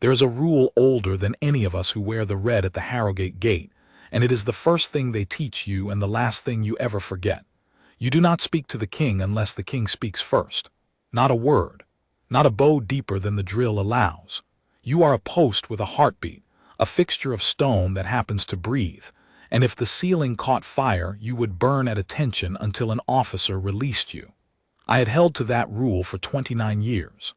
There is a rule older than any of us who wear the red at the Harrogate gate, and it is the first thing they teach you and the last thing you ever forget. You do not speak to the king unless the king speaks first. Not a word. Not a bow deeper than the drill allows. You are a post with a heartbeat, a fixture of stone that happens to breathe, and if the ceiling caught fire, you would burn at attention until an officer released you. I had held to that rule for 29 years.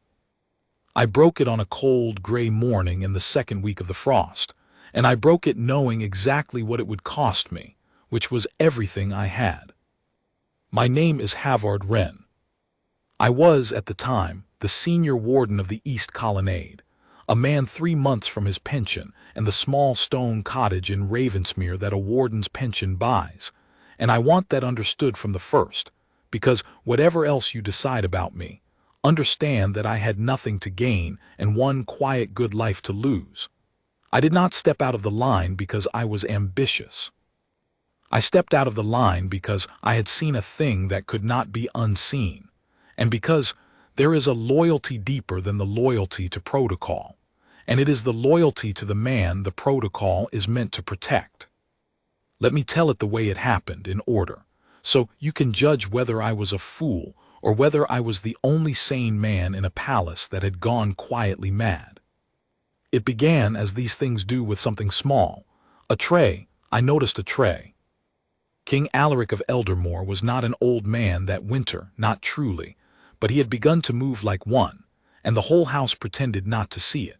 I broke it on a cold, gray morning in the second week of the frost, and I broke it knowing exactly what it would cost me, which was everything I had. My name is Halvard Renn. I was, at the time, the senior warden of the East Colonnade, a man 3 months from his pension and the small stone cottage in Ravensmere that a warden's pension buys, and I want that understood from the first, because whatever else you decide about me, understand that I had nothing to gain and one quiet good life to lose. I did not step out of the line because I was ambitious. I stepped out of the line because I had seen a thing that could not be unseen, and because there is a loyalty deeper than the loyalty to protocol, and it is the loyalty to the man the protocol is meant to protect. Let me tell it the way it happened in order, so you can judge whether I was a fool or whether I was the only sane man in a palace that had gone quietly mad. It began, as these things do, with something small. A tray. I noticed a tray. King Alaric of Eldermore was not an old man that winter, not truly, but he had begun to move like one, and the whole house pretended not to see it.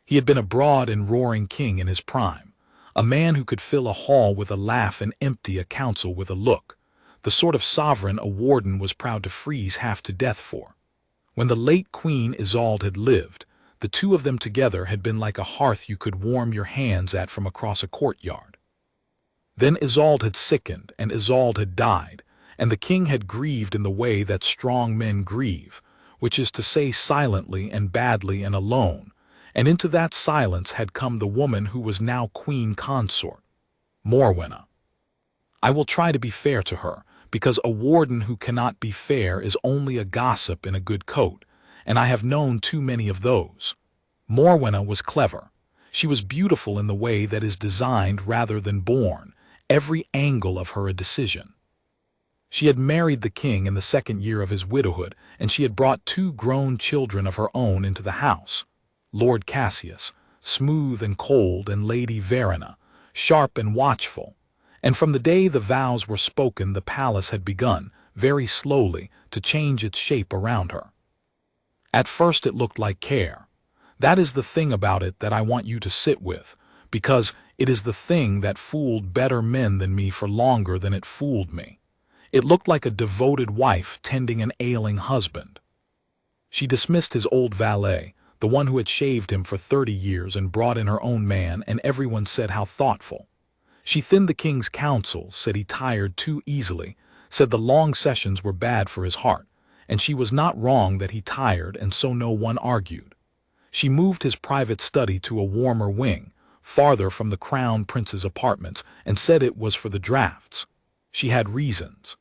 He had been a broad and roaring king in his prime, a man who could fill a hall with a laugh and empty a council with a look, the sort of sovereign a warden was proud to freeze half to death for. When the late Queen Isolde had lived, the two of them together had been like a hearth you could warm your hands at from across a courtyard. Then Isolde had sickened, and Isolde had died, and the king had grieved in the way that strong men grieve, which is to say silently and badly and alone, and into that silence had come the woman who was now Queen Consort, Morwenna. I will try to be fair to her, because a warden who cannot be fair is only a gossip in a good coat, and I have known too many of those. Morwenna was clever. She was beautiful in the way that is designed rather than born, every angle of her a decision. She had married the king in the 2nd year of his widowhood, and she had brought 2 grown children of her own into the house, Lord Cassius, smooth and cold, and Lady Verena, sharp and watchful. And from the day the vows were spoken, the palace had begun, very slowly, to change its shape around her. At first it looked like care. That is the thing about it that I want you to sit with, because it is the thing that fooled better men than me for longer than it fooled me. It looked like a devoted wife tending an ailing husband. She dismissed his old valet, the one who had shaved him for 30 years, and brought in her own man, and everyone said how thoughtful. She thinned the king's counsel, said he tired too easily, said the long sessions were bad for his heart, and she was not wrong that he tired, and so no one argued. She moved his private study to a warmer wing, farther from the crown prince's apartments, and said it was for the drafts. She had reasons.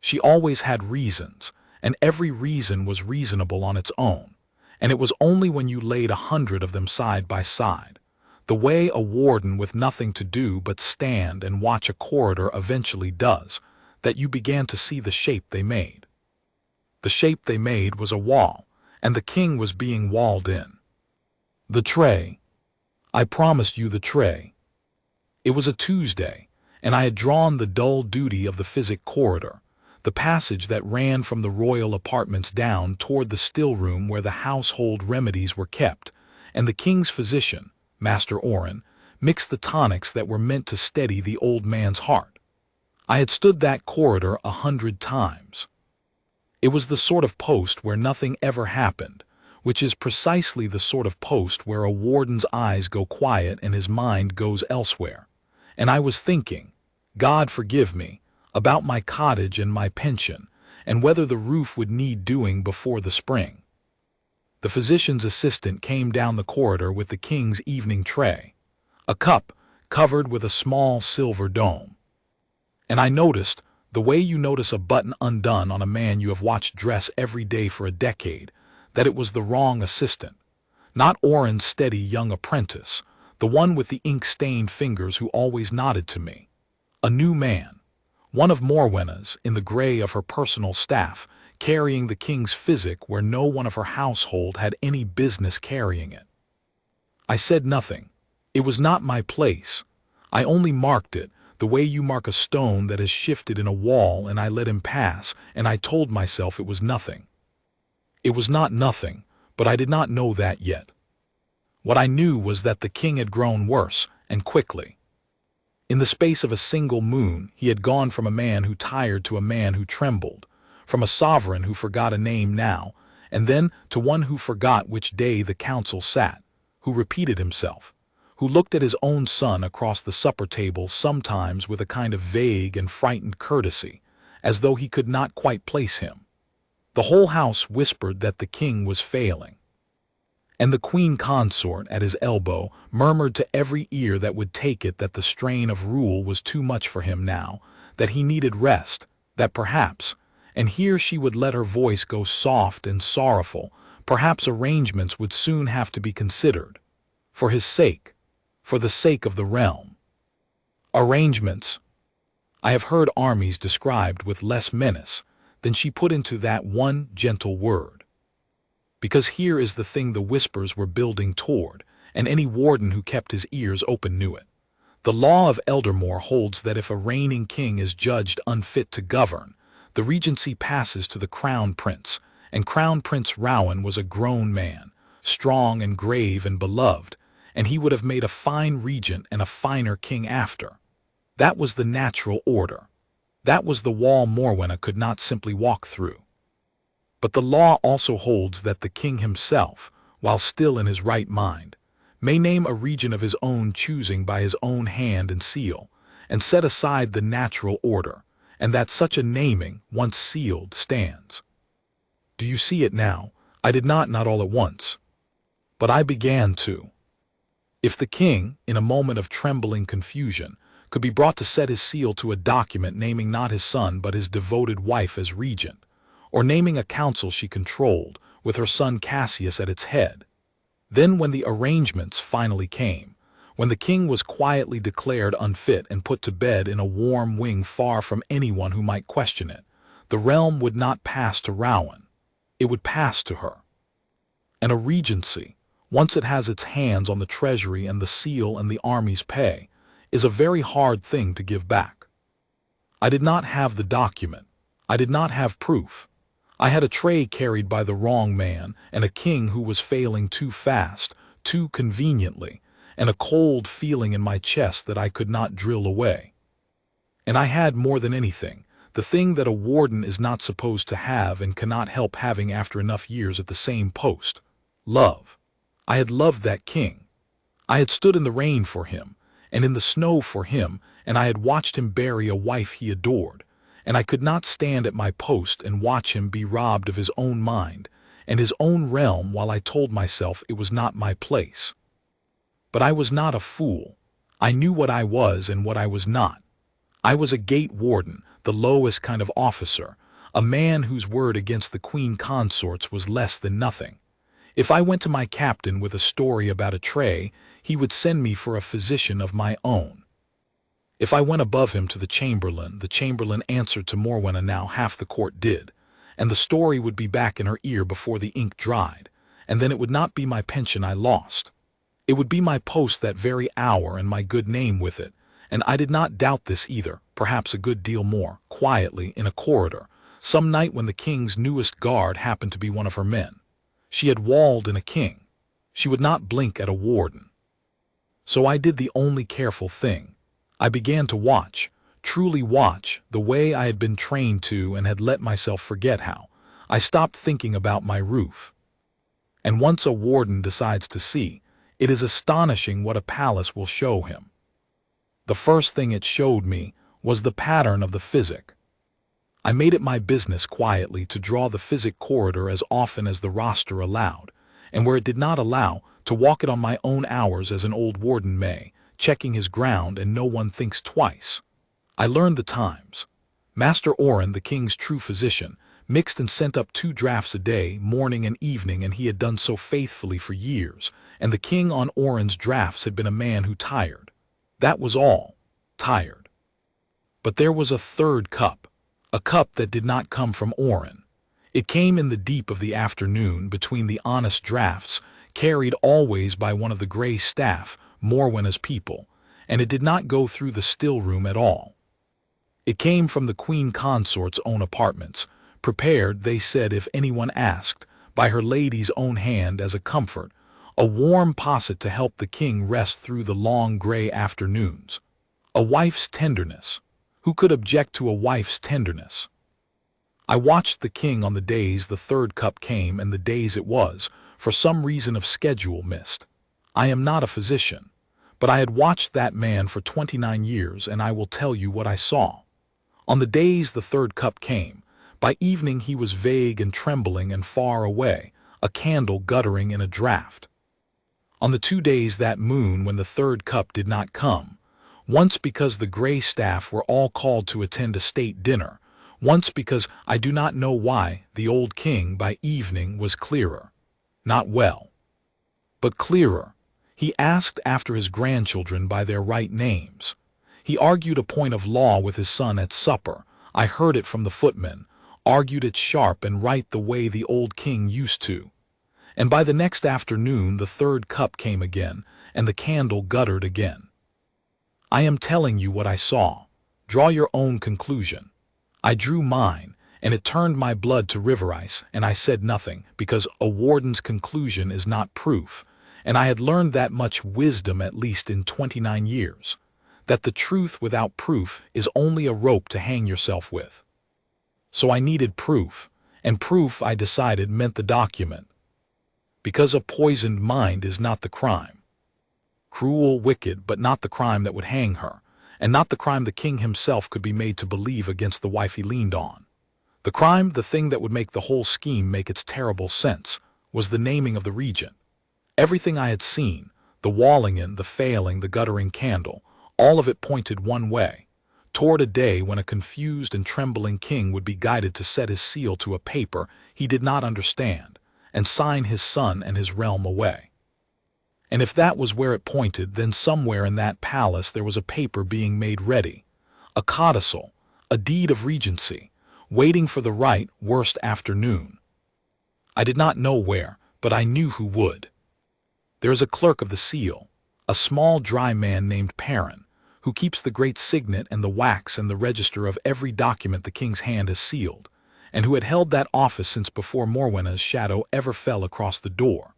She always had reasons, and every reason was reasonable on its own, and it was only when you laid 100 of them side by side, the way a warden with nothing to do but stand and watch a corridor eventually does, that you began to see the shape they made. The shape they made was a wall, and the king was being walled in. The tray. I promised you the tray. It was a Tuesday, and I had drawn the dull duty of the physic corridor, the passage that ran from the royal apartments down toward the still room where the household remedies were kept, and the king's physician, Master Oren, mixed the tonics that were meant to steady the old man's heart. I had stood that corridor 100 times. It was the sort of post where nothing ever happened, which is precisely the sort of post where a warden's eyes go quiet and his mind goes elsewhere. And I was thinking, God forgive me, about my cottage and my pension, and whether the roof would need doing before the spring. The physician's assistant came down the corridor with the king's evening tray, a cup covered with a small silver dome. And I noticed, the way you notice a button undone on a man you have watched dress every day for a decade, that it was the wrong assistant. Not Oren's steady young apprentice, the one with the ink-stained fingers who always nodded to me. A new man. One of Morwenna's, in the gray of her personal staff, carrying the king's physic where no one of her household had any business carrying it. I said nothing. It was not my place. I only marked it, the way you mark a stone that has shifted in a wall, and I let him pass, and I told myself it was nothing. It was not nothing, but I did not know that yet. What I knew was that the king had grown worse, and quickly. In the space of a single moon, he had gone from a man who tired to a man who trembled, from a sovereign who forgot a name now, and then to one who forgot which day the council sat, who repeated himself, who looked at his own son across the supper table sometimes with a kind of vague and frightened courtesy, as though he could not quite place him. The whole house whispered that the king was failing. And the Queen Consort at his elbow murmured to every ear that would take it that the strain of rule was too much for him now, that he needed rest, that perhaps, and here she would let her voice go soft and sorrowful, perhaps arrangements would soon have to be considered. For his sake, for the sake of the realm. Arrangements. I have heard armies described with less menace than she put into that one gentle word. Because here is the thing the whispers were building toward, and any warden who kept his ears open knew it. The law of Eldermore holds that if a reigning king is judged unfit to govern, the regency passes to the crown prince, and Crown Prince Rowan was a grown man, strong and grave and beloved, and he would have made a fine regent and a finer king after. That was the natural order. That was the wall Morwenna could not simply walk through. But the law also holds that the king himself, while still in his right mind, may name a regent of his own choosing by his own hand and seal, and set aside the natural order, and that such a naming, once sealed, stands. Do you see it now? I did not all at once. But I began to. If the king, in a moment of trembling confusion, could be brought to set his seal to a document naming not his son but his devoted wife as regent, or naming a council she controlled, with her son Cassius at its head, then when the arrangements finally came, when the king was quietly declared unfit and put to bed in a warm wing far from anyone who might question it, the realm would not pass to Rowan. It would pass to her. And a regency, once it has its hands on the treasury and the seal and the army's pay, is a very hard thing to give back. I did not have the document. I did not have proof. I had a tray carried by the wrong man, and a king who was failing too fast, too conveniently, and a cold feeling in my chest that I could not drill away. And I had more than anything, the thing that a warden is not supposed to have and cannot help having after enough years at the same post: love. I had loved that king. I had stood in the rain for him, and in the snow for him, and I had watched him bury a wife he adored, and I could not stand at my post and watch him be robbed of his own mind and his own realm while I told myself it was not my place. But I was not a fool. I knew what I was and what I was not. I was a gate warden, the lowest kind of officer, a man whose word against the Queen Consorts was less than nothing. If I went to my captain with a story about a tray, he would send me for a physician of my own. If I went above him to the chamberlain answered to Morwenna now half the court did, and the story would be back in her ear before the ink dried, and then it would not be my pension I lost. It would be my post that very hour and my good name with it, and I did not doubt this either, perhaps a good deal more, quietly, in a corridor, some night when the king's newest guard happened to be one of her men. She had walled in a king. She would not blink at a warden. So I did the only careful thing. I began to watch, truly watch, the way I had been trained to and had let myself forget how. I stopped thinking about my roof. And once a warden decides to see, it is astonishing what a palace will show him. The first thing it showed me was the pattern of the physic. I made it my business quietly to draw the physic corridor as often as the roster allowed, and where it did not allow, to walk it on my own hours as an old warden may, checking his ground and no one thinks twice. I learned the times. Master Oren, the king's true physician, mixed and sent up 2 drafts a day, morning and evening, and he had done so faithfully for years, and the king on Oren's drafts had been a man who tired. That was all. Tired. But there was a third cup, a cup that did not come from Oren. It came in the deep of the afternoon between the honest drafts, carried always by one of the gray staff, Morwenna's people, and it did not go through the still room at all. It came from the Queen Consort's own apartments, prepared, they said, if anyone asked, by her lady's own hand as a comfort, a warm posset to help the king rest through the long gray afternoons. A wife's tenderness. Who could object to a wife's tenderness? I watched the king on the days the third cup came and the days it was, for some reason of schedule, missed. I am not a physician, but I had watched that man for 29 years, and I will tell you what I saw. On the days the third cup came, by evening he was vague and trembling and far away, a candle guttering in a draught. On the 2 days that moon when the third cup did not come, once because the gray staff were all called to attend a state dinner, once because I do not know why, the old king by evening was clearer. Not well, but clearer. He asked after his grandchildren by their right names. He argued a point of law with his son at supper. I heard it from the footmen, argued it sharp and right the way the old king used to. And by the next afternoon the third cup came again, and the candle guttered again. I am telling you what I saw. Draw your own conclusion. I drew mine, and it turned my blood to river ice, and I said nothing, because a warden's conclusion is not proof, and I had learned that much wisdom at least in 29 years, that the truth without proof is only a rope to hang yourself with. So I needed proof, and proof, I decided, meant the document. Because a poisoned mind is not the crime. Cruel, wicked, but not the crime that would hang her, and not the crime the king himself could be made to believe against the wife he leaned on. The crime, the thing that would make the whole scheme make its terrible sense, was the naming of the regent. Everything I had seen, the walling in, the failing, the guttering candle, all of it pointed one way, toward a day when a confused and trembling king would be guided to set his seal to a paper he did not understand, and sign his son and his realm away. And if that was where it pointed, then somewhere in that palace there was a paper being made ready, a codicil, a deed of regency, waiting for the right, worst afternoon. I did not know where, but I knew who would. There is a clerk of the seal, a small dry man named Perrin, who keeps the great signet and the wax and the register of every document the king's hand has sealed, and who had held that office since before Morwenna's shadow ever fell across the door.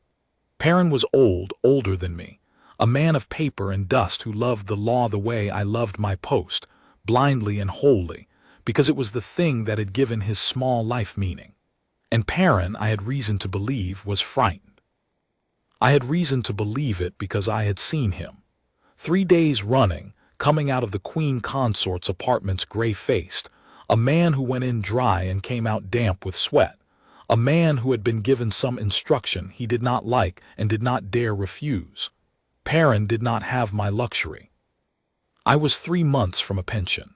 Perrin was old, older than me, a man of paper and dust who loved the law the way I loved my post, blindly and wholly, because it was the thing that had given his small life meaning. And Perrin, I had reason to believe, was frightened. I had reason to believe it because I had seen him, 3 days running, coming out of the Queen Consort's apartments gray-faced, a man who went in dry and came out damp with sweat, a man who had been given some instruction he did not like and did not dare refuse. Perrin did not have my luxury. I was 3 months from a pension.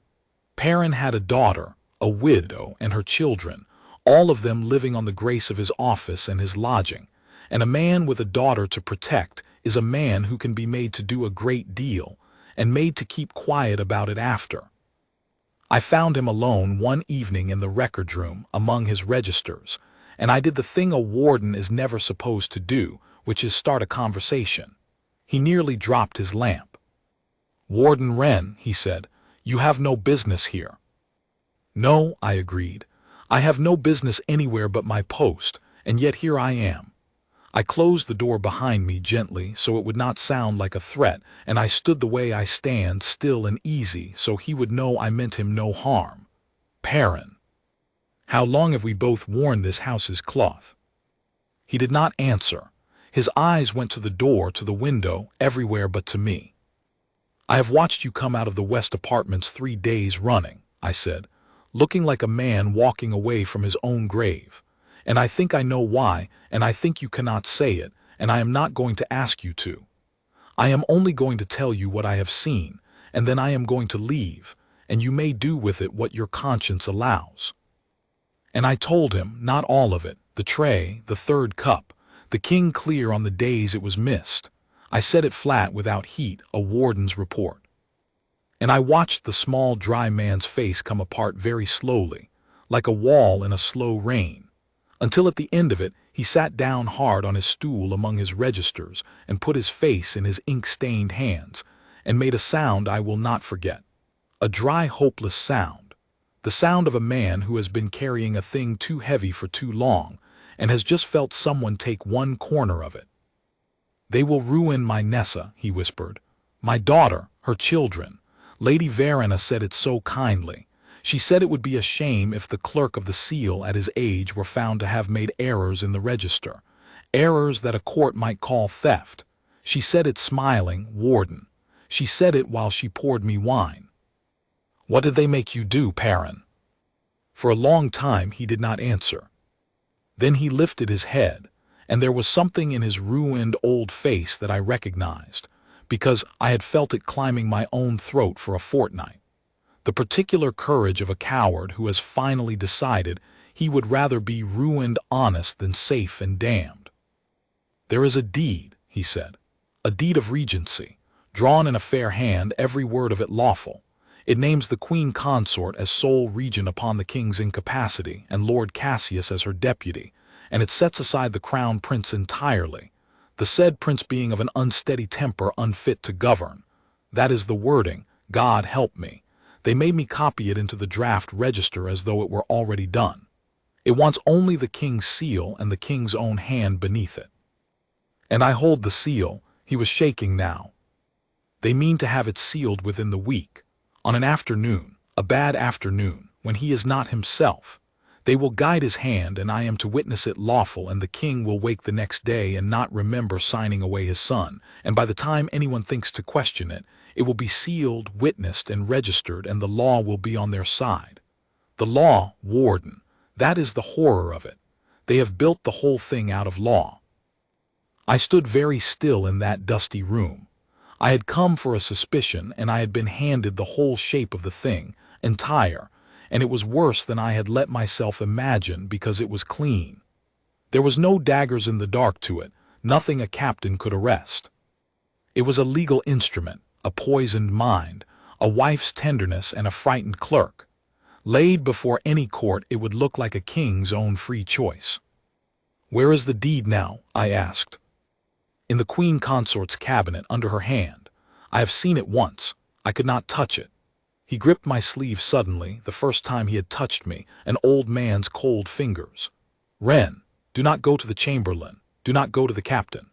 Perrin had a daughter, a widow, and her children, all of them living on the grace of his office and his lodging, and a man with a daughter to protect is a man who can be made to do a great deal, and made to keep quiet about it after. I found him alone one evening in the records room among his registers, and I did the thing a warden is never supposed to do, which is start a conversation. He nearly dropped his lamp. "Warden Renn," he said, "you have no business here." "No," I agreed. "I have no business anywhere but my post, and yet here I am." I closed the door behind me gently so it would not sound like a threat, and I stood the way I stand, still and easy, so he would know I meant him no harm. "Perrin, how long have we both worn this house's cloth?" He did not answer. His eyes went to the door, to the window, everywhere but to me. "I have watched you come out of the West Apartments 3 days running," I said, looking like a man walking away from his own grave. "And I think I know why, and I think you cannot say it, and I am not going to ask you to. I am only going to tell you what I have seen, and then I am going to leave, and you may do with it what your conscience allows." And I told him, not all of it, the tray, the third cup, the king clear on the days it was missed. I said it flat without heat, a warden's report. And I watched the small dry man's face come apart very slowly, like a wall in a slow rain, until at the end of it he sat down hard on his stool among his registers and put his face in his ink-stained hands and made a sound I will not forget. A dry, hopeless sound. The sound of a man who has been carrying a thing too heavy for too long and has just felt someone take one corner of it. "They will ruin my Nessa," he whispered. "My daughter, her children. Lady Verena said it so kindly. She said it would be a shame if the clerk of the seal at his age were found to have made errors in the register, errors that a court might call theft. She said it smiling, warden. She said it while she poured me wine." "What did they make you do, Perrin?" For a long time he did not answer. Then he lifted his head, and there was something in his ruined old face that I recognized, because I had felt it climbing my own throat for a fortnight. The particular courage of a coward who has finally decided he would rather be ruined honest than safe and damned. "There is a deed," he said, "a deed of regency, drawn in a fair hand, every word of it lawful. It names the Queen Consort as sole regent upon the king's incapacity and Lord Cassius as her deputy, and it sets aside the crown prince entirely, the said prince being of an unsteady temper unfit to govern. That is the wording, God help me. They made me copy it into the draft register as though it were already done. It wants only the king's seal and the king's own hand beneath it. And I hold the seal." He was shaking now. "They mean to have it sealed within the week. On an afternoon, a bad afternoon, when he is not himself. They will guide his hand, and I am to witness it lawful, and the king will wake the next day and not remember signing away his son, and by the time anyone thinks to question it, it will be sealed, witnessed, and registered, and the law will be on their side. The law, warden, that is the horror of it. They have built the whole thing out of law." I stood very still in that dusty room. I had come for a suspicion, and I had been handed the whole shape of the thing, entire, and it was worse than I had let myself imagine because it was clean. There was no daggers in the dark to it, nothing a captain could arrest. It was a legal instrument, a poisoned mind, a wife's tenderness, and a frightened clerk. Laid before any court, it would look like a king's own free choice. "Where is the deed now?" I asked. "In the Queen Consort's cabinet, under her hand. I have seen it once. I could not touch it." He gripped my sleeve suddenly, the first time he had touched me, an old man's cold fingers. "Renn, do not go to the chamberlain. Do not go to the captain.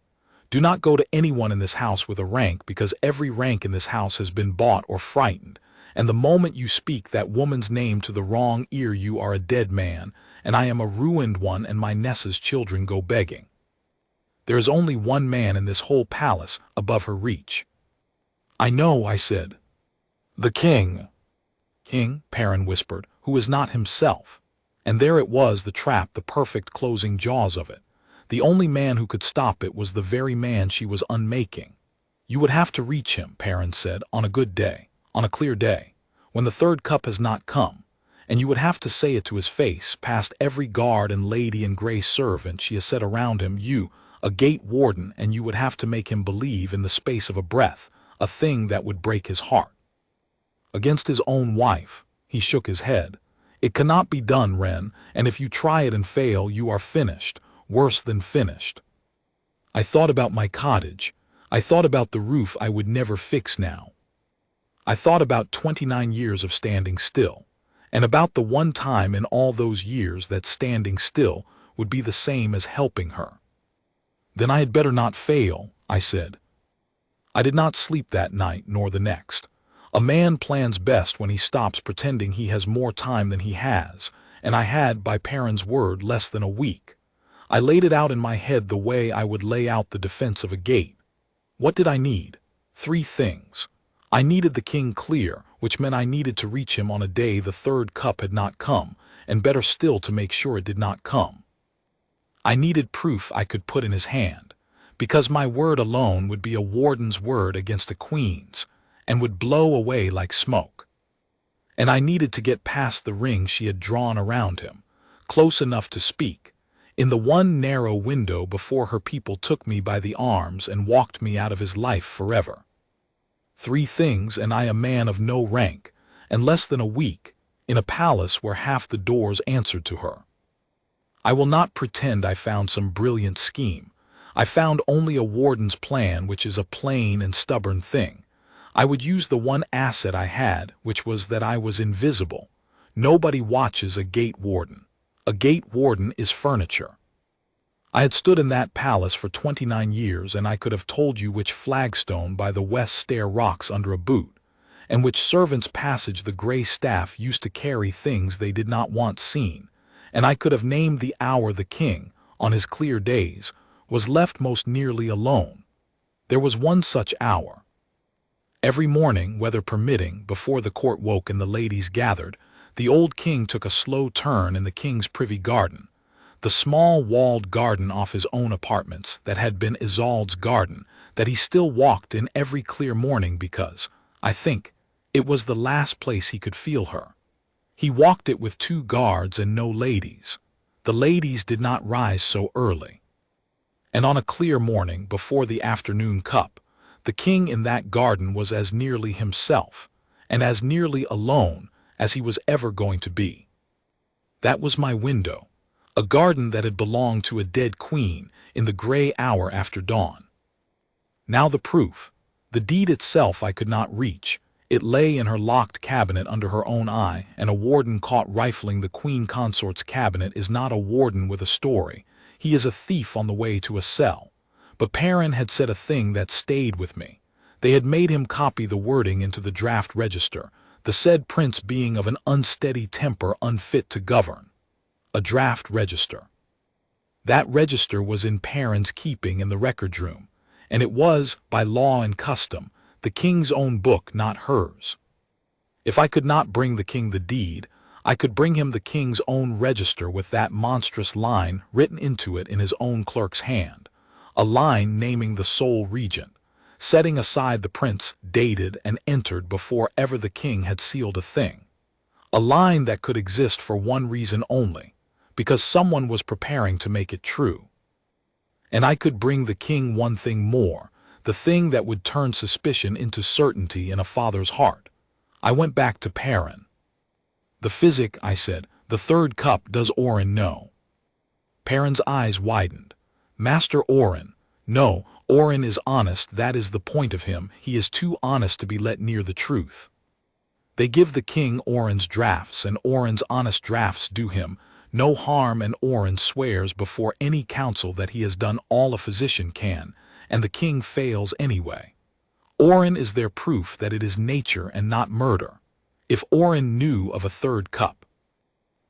Do not go to anyone in this house with a rank, because every rank in this house has been bought or frightened, and the moment you speak that woman's name to the wrong ear you are a dead man, and I am a ruined one, and my Nessa's children go begging. There is only one man in this whole palace above her reach." "I know," I said. "The king." "King," Perrin whispered, "who is not himself." And there it was, the trap, the perfect closing jaws of it. The only man who could stop it was the very man she was unmaking. "You would have to reach him," Perrin said, "on a good day, on a clear day, when the third cup has not come, and you would have to say it to his face, past every guard and lady and gray servant she has set around him, you, a gate warden, and you would have to make him believe in the space of a breath, a thing that would break his heart." Against his own wife. He shook his head. "It cannot be done, Renn, and if you try it and fail, you are finished, worse than finished." I thought about my cottage. I thought about the roof I would never fix now. I thought about 29 years of standing still, and about the one time in all those years that standing still would be the same as helping her. "Then I had better not fail," I said. I did not sleep that night nor the next. A man plans best when he stops pretending he has more time than he has, and I had, by Perrin's word, less than a week. I laid it out in my head the way I would lay out the defense of a gate. What did I need? 3 things. I needed the king clear, which meant I needed to reach him on a day the third cup had not come, and better still to make sure it did not come. I needed proof I could put in his hand, because my word alone would be a warden's word against a queen's, and would blow away like smoke. And I needed to get past the ring she had drawn around him, close enough to speak, in the one narrow window before her people took me by the arms and walked me out of his life forever. 3 things, and I a man of no rank, and less than a week, in a palace where half the doors answered to her. I will not pretend I found some brilliant scheme. I found only a warden's plan, which is a plain and stubborn thing. I would use the one asset I had, which was that I was invisible. Nobody watches a gate warden. A gate warden is furniture. I had stood in that palace for 29 years, and I could have told you which flagstone by the west stair rocks under a boot, and which servant's passage the gray staff used to carry things they did not want seen, and I could have named the hour the king, on his clear days, was left most nearly alone. There was one such hour. Every morning, weather permitting, before the court woke and the ladies gathered, the old king took a slow turn in the king's privy garden, the small walled garden off his own apartments that had been Isolde's garden, that he still walked in every clear morning because, I think, it was the last place he could feel her. He walked it with 2 guards and no ladies. The ladies did not rise so early. And on a clear morning, before the afternoon cup, the king in that garden was as nearly himself, and as nearly alone, as he was ever going to be. That was my window, a garden that had belonged to a dead queen in the gray hour after dawn. Now the proof. The deed itself I could not reach. It lay in her locked cabinet under her own eye, and a warden caught rifling the Queen Consort's cabinet is not a warden with a story. He is a thief on the way to a cell. But Perrin had said a thing that stayed with me. They had made him copy the wording into the draft register, the said prince being of an unsteady temper unfit to govern. A draft register. That register was in Perrin's keeping in the records room, and it was, by law and custom, the king's own book, not hers. If I could not bring the king the deed, I could bring him the king's own register with that monstrous line written into it in his own clerk's hand, a line naming the sole regent, setting aside the prince, dated and entered before ever the king had sealed a thing. A line that could exist for one reason only, because someone was preparing to make it true. And I could bring the king one thing more, the thing that would turn suspicion into certainty in a father's heart. I went back to Perrin. The physic, I said, the 3rd cup, does Orin know? Perrin's eyes widened. Master Orin. No, Orin is honest, that is the point of him. He is too honest to be let near the truth. They give the king Orin's drafts, and Orin's honest drafts do him no harm, and Orin swears before any council that he has done all a physician can, and the king fails anyway. Orin is their proof that it is nature and not murder. If Orin knew of a 3rd cup,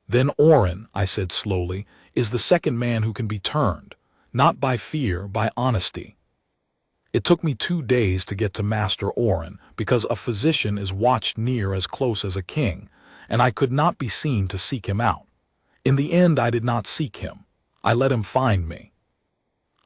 then Orin, I said slowly, is the second man who can be turned, not by fear, by honesty. It took me 2 days to get to Master Orin, because a physician is watched near as close as a king, and I could not be seen to seek him out. In the end, I did not seek him. I let him find me.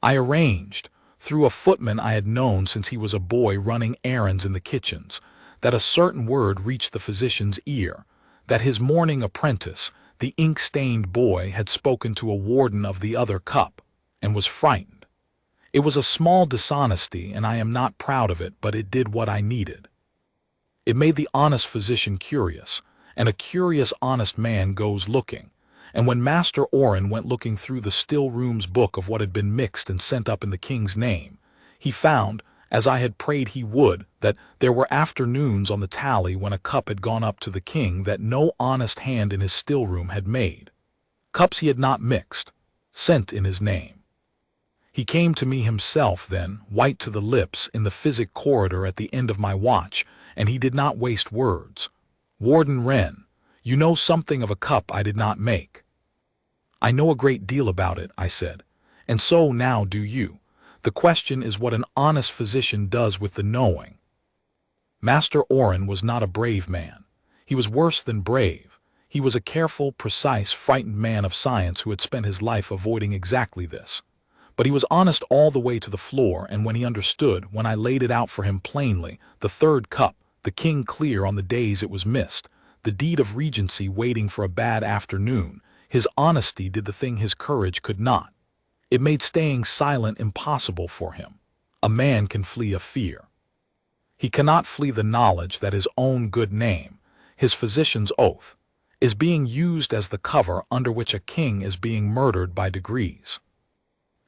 I arranged, through a footman I had known since he was a boy running errands in the kitchens, that a certain word reached the physician's ear, that his morning apprentice, the ink-stained boy, had spoken to a warden of the other cup, and was frightened. It was a small dishonesty, and I am not proud of it, but it did what I needed. It made the honest physician curious, and a curious honest man goes looking. And when Master Orin went looking through the still room's book of what had been mixed and sent up in the king's name, he found, as I had prayed he would, that there were afternoons on the tally when a cup had gone up to the king that no honest hand in his still room had made. Cups he had not mixed, sent in his name. He came to me himself then, white to the lips, in the physic corridor at the end of my watch, and he did not waste words. Warden Renn, you know something of a cup I did not make. I know a great deal about it, I said, and so now do you. The question is what an honest physician does with the knowing. Master Orin was not a brave man. He was worse than brave. He was a careful, precise, frightened man of science who had spent his life avoiding exactly this. But he was honest all the way to the floor, and when he understood, when I laid it out for him plainly, the 3rd cup, the king clear on the days it was missed, the deed of regency waiting for a bad afternoon, His honesty did the thing his courage could not. It made staying silent impossible for him. A man can flee a fear. He cannot flee the knowledge that his own good name, his physician's oath, is being used as the cover under which a king is being murdered by degrees.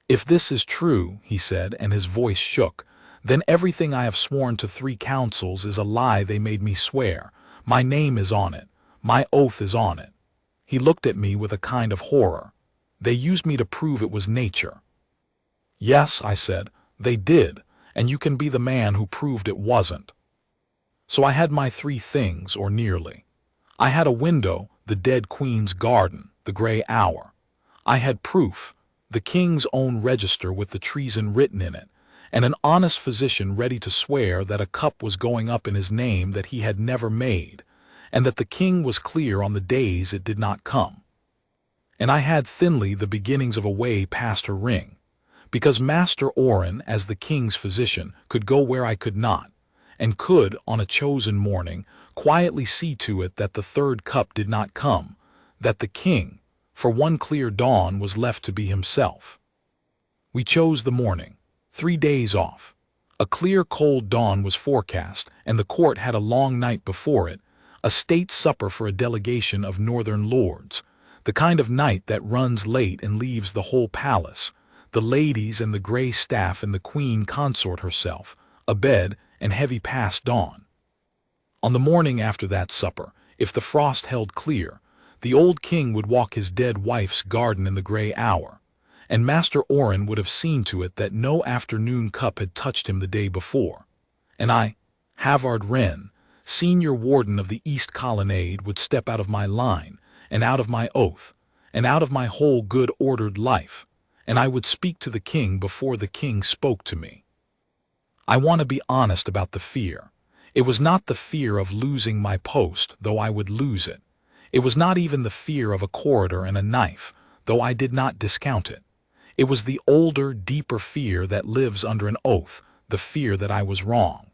If this is true, he said, and his voice shook, then everything I have sworn to 3 councils is a lie they made me swear. My name is on it. My oath is on it. He looked at me with a kind of horror. They used me to prove it was nature. Yes, I said, they did, and you can be the man who proved it wasn't. So I had my 3 things, or nearly. I had a window, the dead queen's garden, the gray hour. I had proof, the king's own register with the treason written in it, and an honest physician ready to swear that a cup was going up in his name that he had never made, and that the king was clear on the days it did not come. And I had thinly the beginnings of a way past her ring, because Master Oren, as the king's physician, could go where I could not, and could, on a chosen morning, quietly see to it that the 3rd cup did not come, that the king, for one clear dawn, was left to be himself. We chose the morning, 3 days off. A clear cold dawn was forecast, and the court had a long night before it, a state supper for a delegation of northern lords, the kind of night that runs late and leaves the whole palace, the ladies and the gray staff and the Queen Consort herself, abed and heavy past dawn. On the morning after that supper, if the frost held clear, the old king would walk his dead wife's garden in the gray hour, and Master Oren would have seen to it that no afternoon cup had touched him the day before. And I, Halvard Renn, senior warden of the East Colonnade, would step out of my line, and out of my oath, and out of my whole good ordered life, and I would speak to the king before the king spoke to me. I want to be honest about the fear. It was not the fear of losing my post, though I would lose it. It was not even the fear of a corridor and a knife, though I did not discount it. It was the older, deeper fear that lives under an oath, the fear that I was wrong.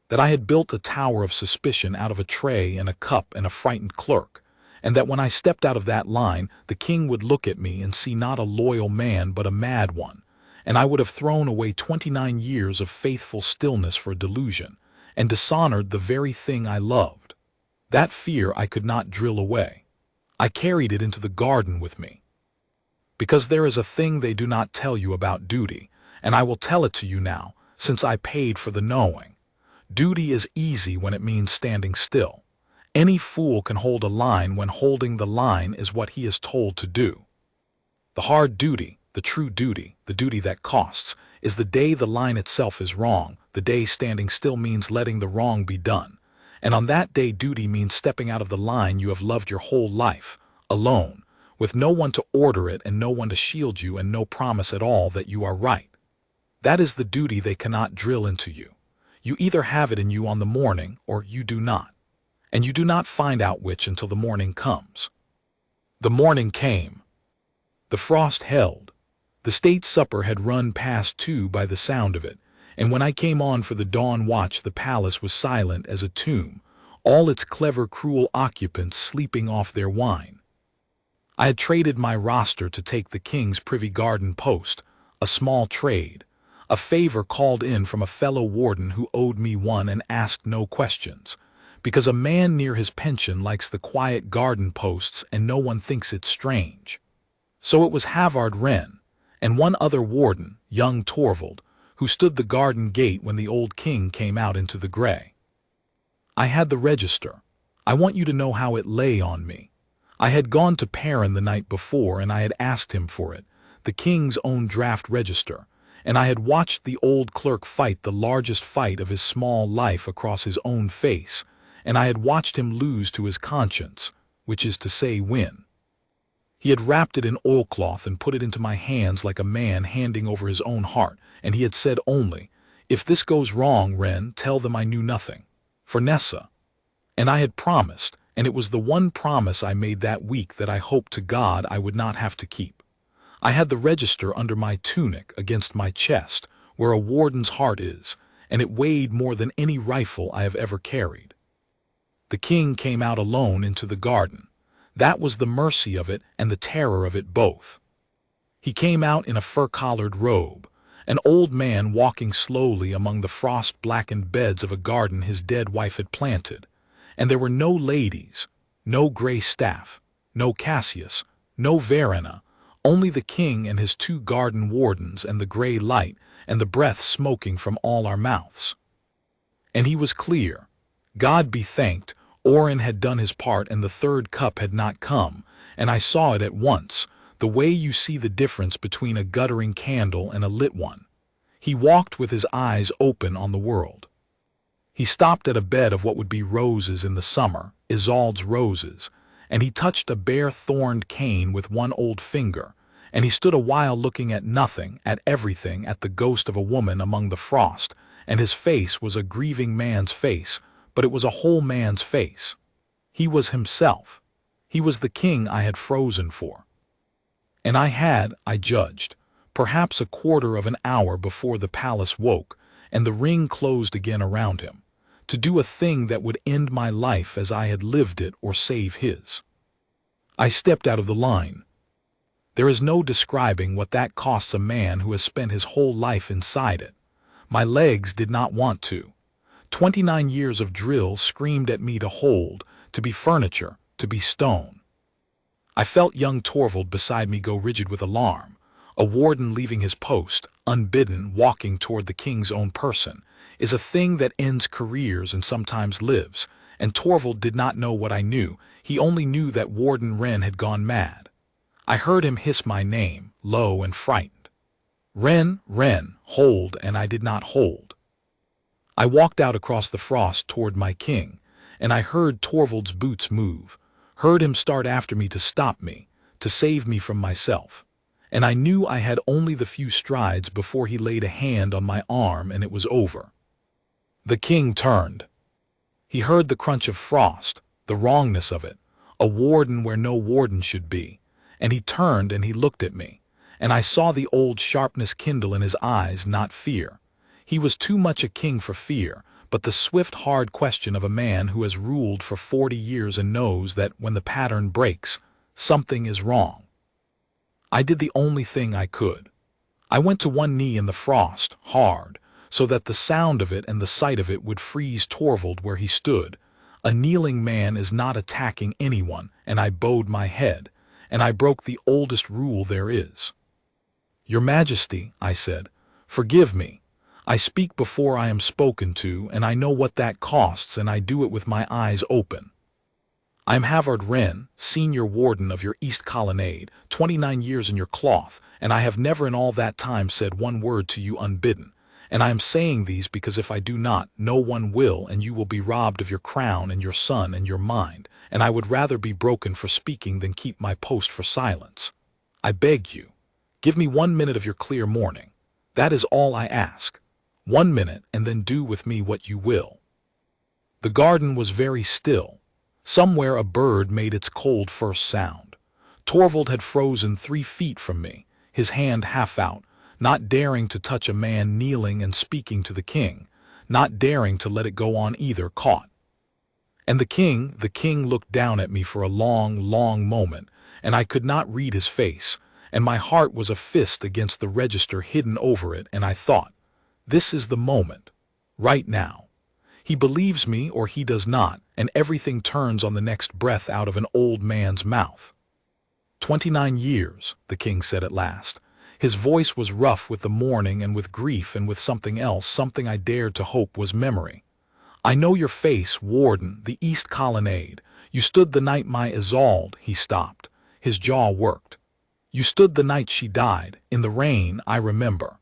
That I had built a tower of suspicion out of a tray and a cup and a frightened clerk, and that when I stepped out of that line, the king would look at me and see not a loyal man but a mad one, and I would have thrown away 29 years of faithful stillness for a delusion, and dishonored the very thing I loved. That fear I could not drill away. I carried it into the garden with me. Because there is a thing they do not tell you about duty, and I will tell it to you now, since I paid for the knowing. Duty is easy when it means standing still. Any fool can hold a line when holding the line is what he is told to do. The hard duty, the true duty, the duty that costs, is the day the line itself is wrong. The day standing still means letting the wrong be done. And on that day duty means stepping out of the line you have loved your whole life, alone, with no one to order it and no one to shield you and no promise at all that you are right. That is the duty they cannot drill into you. You either have it in you on the morning or you do not. And you do not find out which until the morning comes. The morning came. The frost held. The state supper had run past 2 by the sound of it, and when I came on for the dawn watch the palace was silent as a tomb, all its clever, cruel occupants sleeping off their wine. I had traded my roster to take the king's privy garden post, a small trade, a favor called in from a fellow warden who owed me one and asked no questions, because a man near his pension likes the quiet garden posts and no one thinks it strange. So it was Halvard Renn, and one other warden, young Torvald, who stood the garden gate when the old king came out into the gray. I had the register. I want you to know how it lay on me. I had gone to Perrin the night before and I had asked him for it, the king's own draft register, and I had watched the old clerk fight the largest fight of his small life across his own face, and I had watched him lose to his conscience, which is to say win. He had wrapped it in oilcloth and put it into my hands like a man handing over his own heart, and he had said only, "If this goes wrong, Renn, tell them I knew nothing. For Nessa." And I had promised, and it was the one promise I made that week that I hoped to God I would not have to keep. I had the register under my tunic against my chest, where a warden's heart is, and it weighed more than any rifle I have ever carried. The king came out alone into the garden. That was the mercy of it and the terror of it both. He came out in a fur-collared robe, an old man walking slowly among the frost-blackened beds of a garden his dead wife had planted, and there were no ladies, no gray staff, no Cassius, no Verena, only the king and his 2 garden wardens and the gray light and the breath smoking from all our mouths. And he was clear. God be thanked, Orin had done his part and the 3rd cup had not come, and I saw it at once, the way you see the difference between a guttering candle and a lit one. He walked with his eyes open on the world. He stopped at a bed of what would be roses in the summer, Isolde's roses, and he touched a bare thorned cane with one old finger, and he stood a while looking at nothing, at everything, at the ghost of a woman among the frost, and his face was a grieving man's face, but it was a whole man's face. He was himself. He was the king I had frozen for. And I judged, perhaps a quarter of an hour before the palace woke, and the ring closed again around him, to do a thing that would end my life as I had lived it or save his. I stepped out of the line. There is no describing what that costs a man who has spent his whole life inside it. My legs did not want to. 29 years of drill screamed at me to hold, to be furniture, to be stone. I felt young Torvald beside me go rigid with alarm, a warden leaving his post, unbidden, walking toward the king's own person, is a thing that ends careers and sometimes lives, and Torvald did not know what I knew. He only knew that Warden Renn had gone mad. I heard him hiss my name, low and frightened. Renn, Renn, hold, and I did not hold. I walked out across the frost toward my king, and I heard Torvald's boots move, heard him start after me to stop me, to save me from myself, and I knew I had only the few strides before he laid a hand on my arm and it was over. The king turned. He heard the crunch of frost, the wrongness of it, a warden where no warden should be, and he turned and he looked at me, and I saw the old sharpness kindle in his eyes, not fear. He was too much a king for fear, but the swift, hard question of a man who has ruled for 40 years and knows that when the pattern breaks, something is wrong. I did the only thing I could. I went to one knee in the frost, hard, so that the sound of it and the sight of it would freeze Torvald where he stood. A kneeling man is not attacking anyone, and I bowed my head, and I broke the oldest rule there is. Your Majesty, I said, forgive me. I speak before I am spoken to, and I know what that costs, and I do it with my eyes open. I am Halvard Renn, senior warden of your East Colonnade, 29 years in your cloth, and I have never in all that time said one word to you unbidden. And I am saying these because if I do not, no one will, and you will be robbed of your crown and your son and your mind, and I would rather be broken for speaking than keep my post for silence. I beg you, give me 1 minute of your clear morning. That is all I ask. 1 minute, and then do with me what you will. The garden was very still. Somewhere a bird made its cold first sound. Torvald had frozen 3 feet from me, his hand half out, not daring to touch a man kneeling and speaking to the king, not daring to let it go on either, caught. And the king looked down at me for a long, long moment, and I could not read his face, and my heart was a fist against the register hidden over it, and I thought, this is the moment, right now. He believes me or he does not, and everything turns on the next breath out of an old man's mouth. 29 years, the king said at last. His voice was rough with the mourning and with grief and with something else, something I dared to hope was memory. I know your face, warden, the East Colonnade. You stood the night my Isolde, he stopped. His jaw worked. You stood the night she died, in the rain, I remember.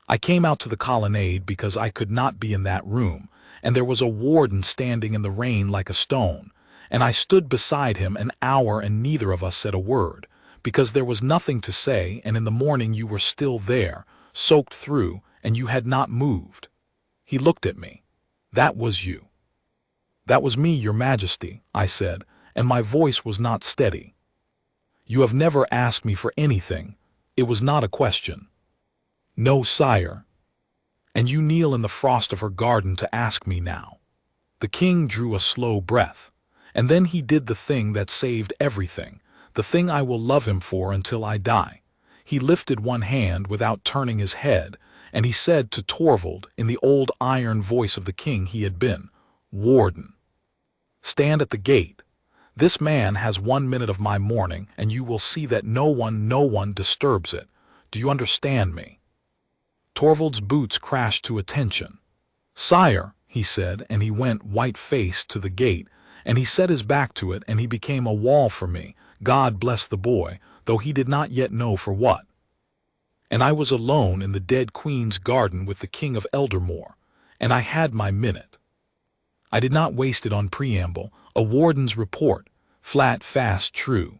I came out to the colonnade because I could not be in that room, and there was a warden standing in the rain like a stone, and I stood beside him an hour and neither of us said a word, because there was nothing to say, and in the morning you were still there, soaked through, and you had not moved. He looked at me. That was you. That was me, your Majesty, I said, and my voice was not steady. You have never asked me for anything. It was not a question. No, sire. And you kneel in the frost of her garden to ask me now. The king drew a slow breath, And then he did the thing that saved everything, the thing I will love him for until I die. He lifted one hand without turning his head, and he said to Torvald in the old iron voice of the king he had been, "Warden, stand at the gate. This man has 1 minute of my morning, and you will see that no one disturbs it. Do you understand me?" Torvald's boots crashed to attention. "Sire," he said, and he went white-faced to the gate, and he set his back to it, and he became a wall for me. God bless the boy, though he did not yet know for what. And I was alone in the dead queen's garden with the king of Eldermore, and I had my minute. I did not waste it on preamble, a warden's report, flat, fast, true.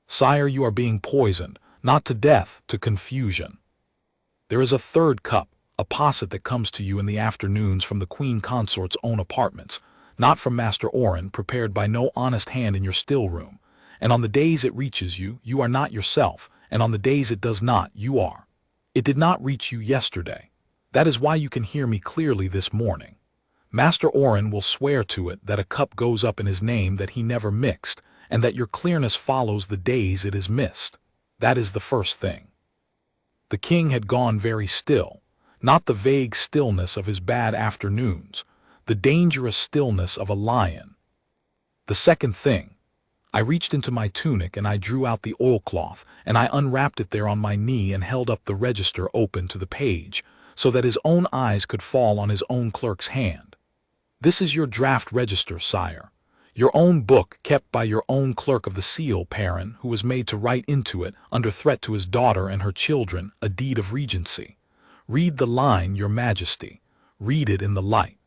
"Sire, you are being poisoned, not to death, to confusion. There is a third cup, a posset that comes to you in the afternoons from the Queen Consort's own apartments, not from Master Oren, prepared by no honest hand in your still room. And on the days it reaches you, you are not yourself, and on the days it does not, you are. It did not reach you yesterday. That is why you can hear me clearly this morning. Master Oren will swear to it that a cup goes up in his name that he never mixed, and that your clearness follows the days it is missed. That is the first thing." The king had gone very still, not the vague stillness of his bad afternoons, the dangerous stillness of a lion. "The second thing." I reached into my tunic and I drew out the oilcloth, and I unwrapped it there on my knee and held up the register open to the page, so that his own eyes could fall on his own clerk's hand. "This is your draft register, sire. Your own book kept by your own clerk of the seal, Perrin, who was made to write into it, under threat to his daughter and her children, a deed of regency. Read the line, your majesty. Read it in the light.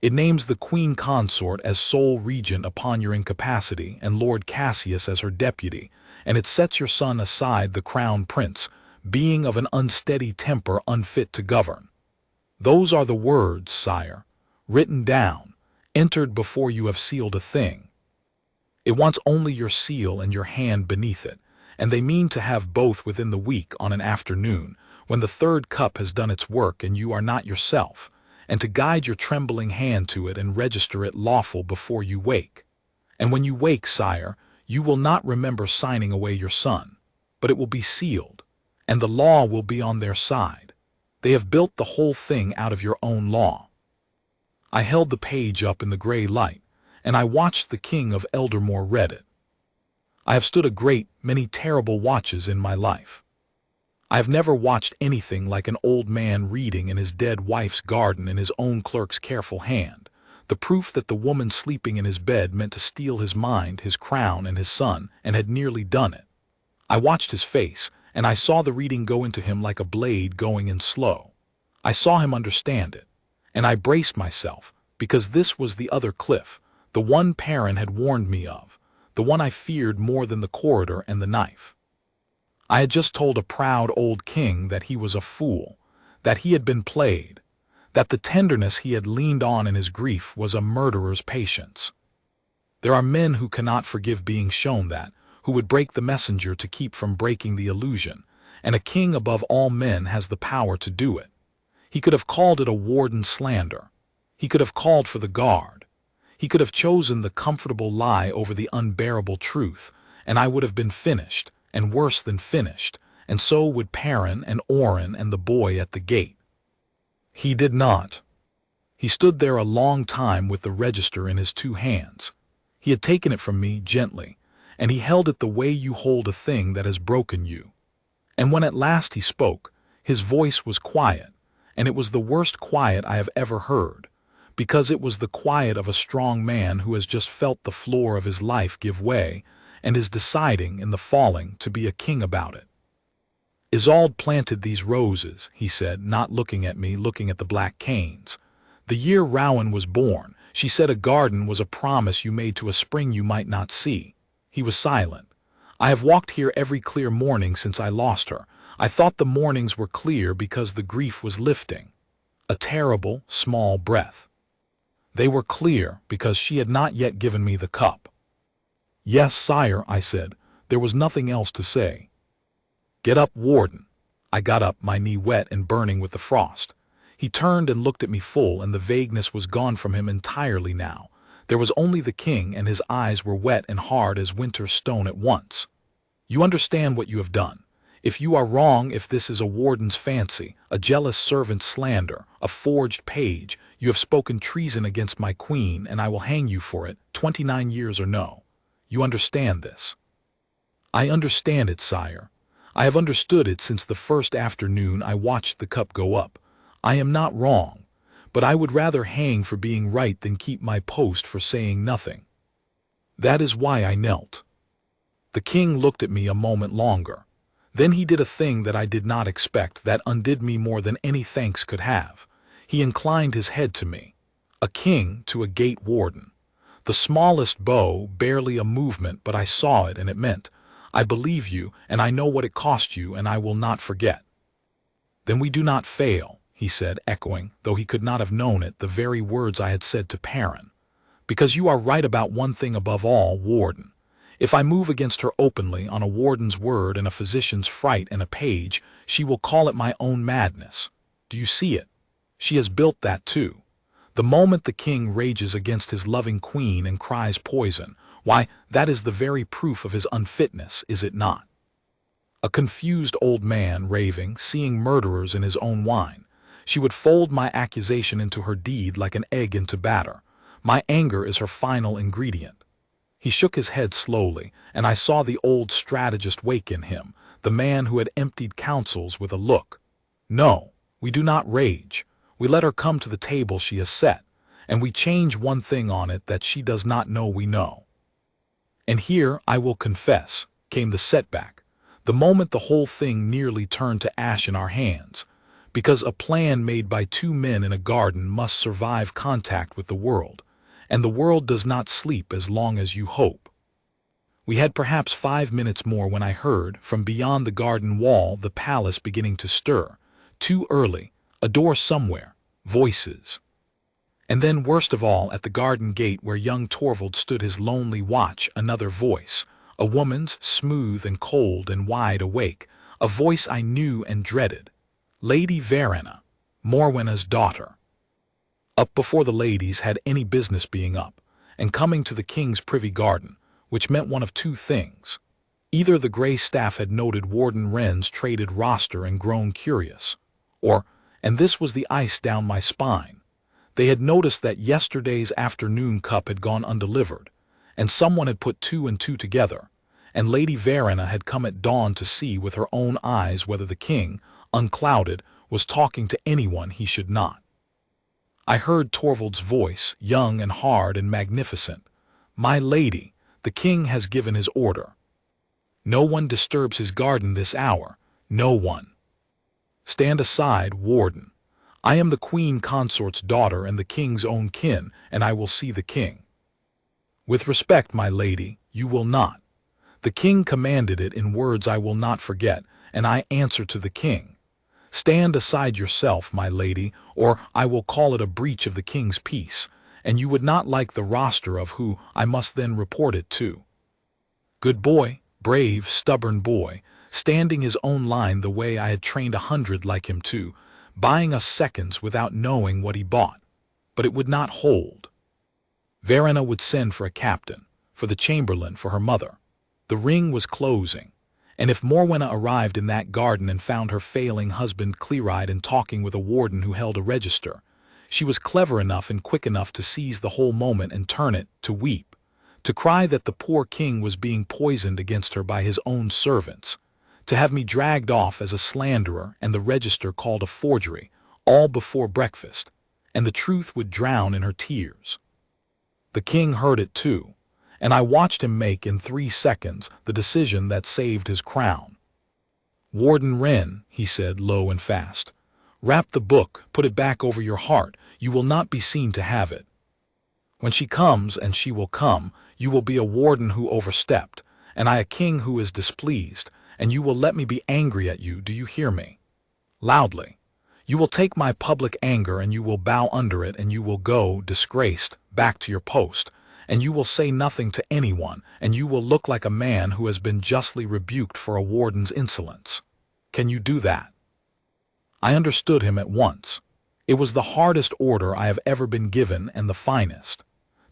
It names the Queen Consort as sole regent upon your incapacity and Lord Cassius as her deputy, and it sets your son aside the crown prince, being of an unsteady temper unfit to govern. Those are the words, sire, written down, entered before you have sealed a thing. It wants only your seal and your hand beneath it, and they mean to have both within the week on an afternoon, when the third cup has done its work and you are not yourself, and to guide your trembling hand to it and register it lawful before you wake. And when you wake, sire, you will not remember signing away your son, but it will be sealed, and the law will be on their side. They have built the whole thing out of your own law." I held the page up in the gray light, and I watched the king of Eldermore read it. I have stood a great many terrible watches in my life. I have never watched anything like an old man reading in his dead wife's garden in his own clerk's careful hand, the proof that the woman sleeping in his bed meant to steal his mind, his crown, and his son, and had nearly done it. I watched his face, and I saw the reading go into him like a blade going in slow. I saw him understand it, and I braced myself, because this was the other cliff, the one Perrin had warned me of, the one I feared more than the corridor and the knife. I had just told a proud old king that he was a fool, that he had been played, that the tenderness he had leaned on in his grief was a murderer's patience. There are men who cannot forgive being shown that, who would break the messenger to keep from breaking the illusion, and a king above all men has the power to do it. He could have called it a warden slander. He could have called for the guard. He could have chosen the comfortable lie over the unbearable truth, and I would have been finished, and worse than finished, and so would Perrin and Oren and the boy at the gate. He did not. He stood there a long time with the register in his 2 hands. He had taken it from me gently, and he held it the way you hold a thing that has broken you. And when at last he spoke, his voice was quiet, and it was the worst quiet I have ever heard, because it was the quiet of a strong man who has just felt the floor of his life give way, and is deciding in the falling to be a king about it. "Isolde planted these roses," he said, not looking at me, looking at the black canes. "The year Rowan was born, she said a garden was a promise you made to a spring you might not see." He was silent. "I have walked here every clear morning since I lost her. I thought the mornings were clear because the grief was lifting." A terrible, small breath. "They were clear because she had not yet given me the cup." "Yes, sire," I said. There was nothing else to say. "Get up, warden." I got up, my knee wet and burning with the frost. He turned and looked at me full, and the vagueness was gone from him entirely now. There was only the king, and his eyes were wet and hard as winter stone at once. "You understand what you have done. If you are wrong, if this is a warden's fancy, a jealous servant's slander, a forged page, you have spoken treason against my queen, and I will hang you for it, 29 years or no. You understand this?" "I understand it, sire. I have understood it since the first afternoon I watched the cup go up. I am not wrong, but I would rather hang for being right than keep my post for saying nothing. That is why I knelt." The king looked at me a moment longer. Then he did a thing that I did not expect, that undid me more than any thanks could have. He inclined his head to me. A king to a gate warden. The smallest bow, barely a movement, but I saw it, and it meant, "I believe you, and I know what it cost you, and I will not forget." "Then we do not fail," he said, echoing, though he could not have known it, the very words I had said to Perrin. "Because you are right about one thing above all, warden. If I move against her openly, on a warden's word and a physician's fright and a page, she will call it my own madness. Do you see it? She has built that too. The moment the king rages against his loving queen and cries poison, why, that is the very proof of his unfitness, is it not? A confused old man raving, seeing murderers in his own wine. She would fold my accusation into her deed like an egg into batter. My anger is her final ingredient." He shook his head slowly, and I saw the old strategist wake in him, the man who had emptied counsels, with a look. "No, we do not rage. We let her come to the table she has set, and we change one thing on it that she does not know we know." And here, I will confess, came the setback, the moment the whole thing nearly turned to ash in our hands, because a plan made by two men in a garden must survive contact with the world, and the world does not sleep as long as you hope. We had perhaps 5 minutes more when I heard, from beyond the garden wall, the palace beginning to stir. Too early, a door somewhere, voices. And then, worst of all, at the garden gate where young Torvald stood his lonely watch, another voice, a woman's, smooth and cold and wide awake, a voice I knew and dreaded. Lady Verena, Morwenna's daughter. Up before the ladies had any business being up, and coming to the king's privy garden, which meant one of two things. Either the grey staff had noted Warden Renn's traded roster and grown curious, or, and this was the ice down my spine, they had noticed that yesterday's afternoon cup had gone undelivered, and someone had put two and two together, and Lady Verena had come at dawn to see with her own eyes whether the king, unclouded, was talking to anyone he should not. I heard Torvald's voice, young and hard and magnificent. "My lady, the king has given his order. No one disturbs his garden this hour, no one. Stand aside, warden. I am the Queen Consort's daughter and the king's own kin, and I will see the king. With respect, my lady, you will not. The king commanded it in words I will not forget, and I answer to the king. Stand aside yourself, my lady, or I will call it a breach of the king's peace, and you would not like the roster of who I must then report it to. Good boy, brave, stubborn boy, standing his own line the way I had trained 100 like him to, buying us seconds without knowing what he bought. But it would not hold. Verena would send for a captain, for the chamberlain, for her mother. The ring was closing. And if Morwenna arrived in that garden and found her failing husband clear-eyed and talking with a warden who held a register, she was clever enough and quick enough to seize the whole moment and turn it to weep, to cry that the poor king was being poisoned against her by his own servants, to have me dragged off as a slanderer and the register called a forgery, all before breakfast, and the truth would drown in her tears. The king heard it too, and I watched him make in 3 seconds the decision that saved his crown. "Warden Renn," he said, low and fast, "wrap the book, put it back over your heart. You will not be seen to have it. When she comes, and she will come, you will be a warden who overstepped, and I a king who is displeased, and you will let me be angry at you, do you hear me? Loudly. You will take my public anger, and you will bow under it, and you will go, disgraced, back to your post, and you will say nothing to anyone, and you will look like a man who has been justly rebuked for a warden's insolence. Can you do that?" I understood him at once. It was the hardest order I have ever been given and the finest.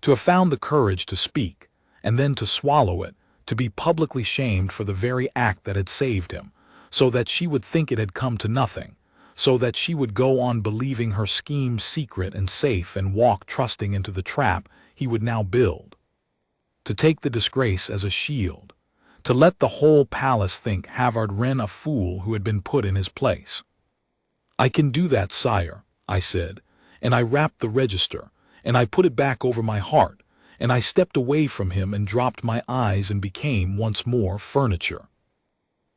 To have found the courage to speak, and then to swallow it, to be publicly shamed for the very act that had saved him, so that she would think it had come to nothing, so that she would go on believing her scheme secret and safe and walk trusting into the trap he would now build. To take the disgrace as a shield, to let the whole palace think Halvard Renn a fool who had been put in his place. "I can do that, sire," I said, and I rapped the register, and I put it back over my heart, and I stepped away from him and dropped my eyes and became once more furniture.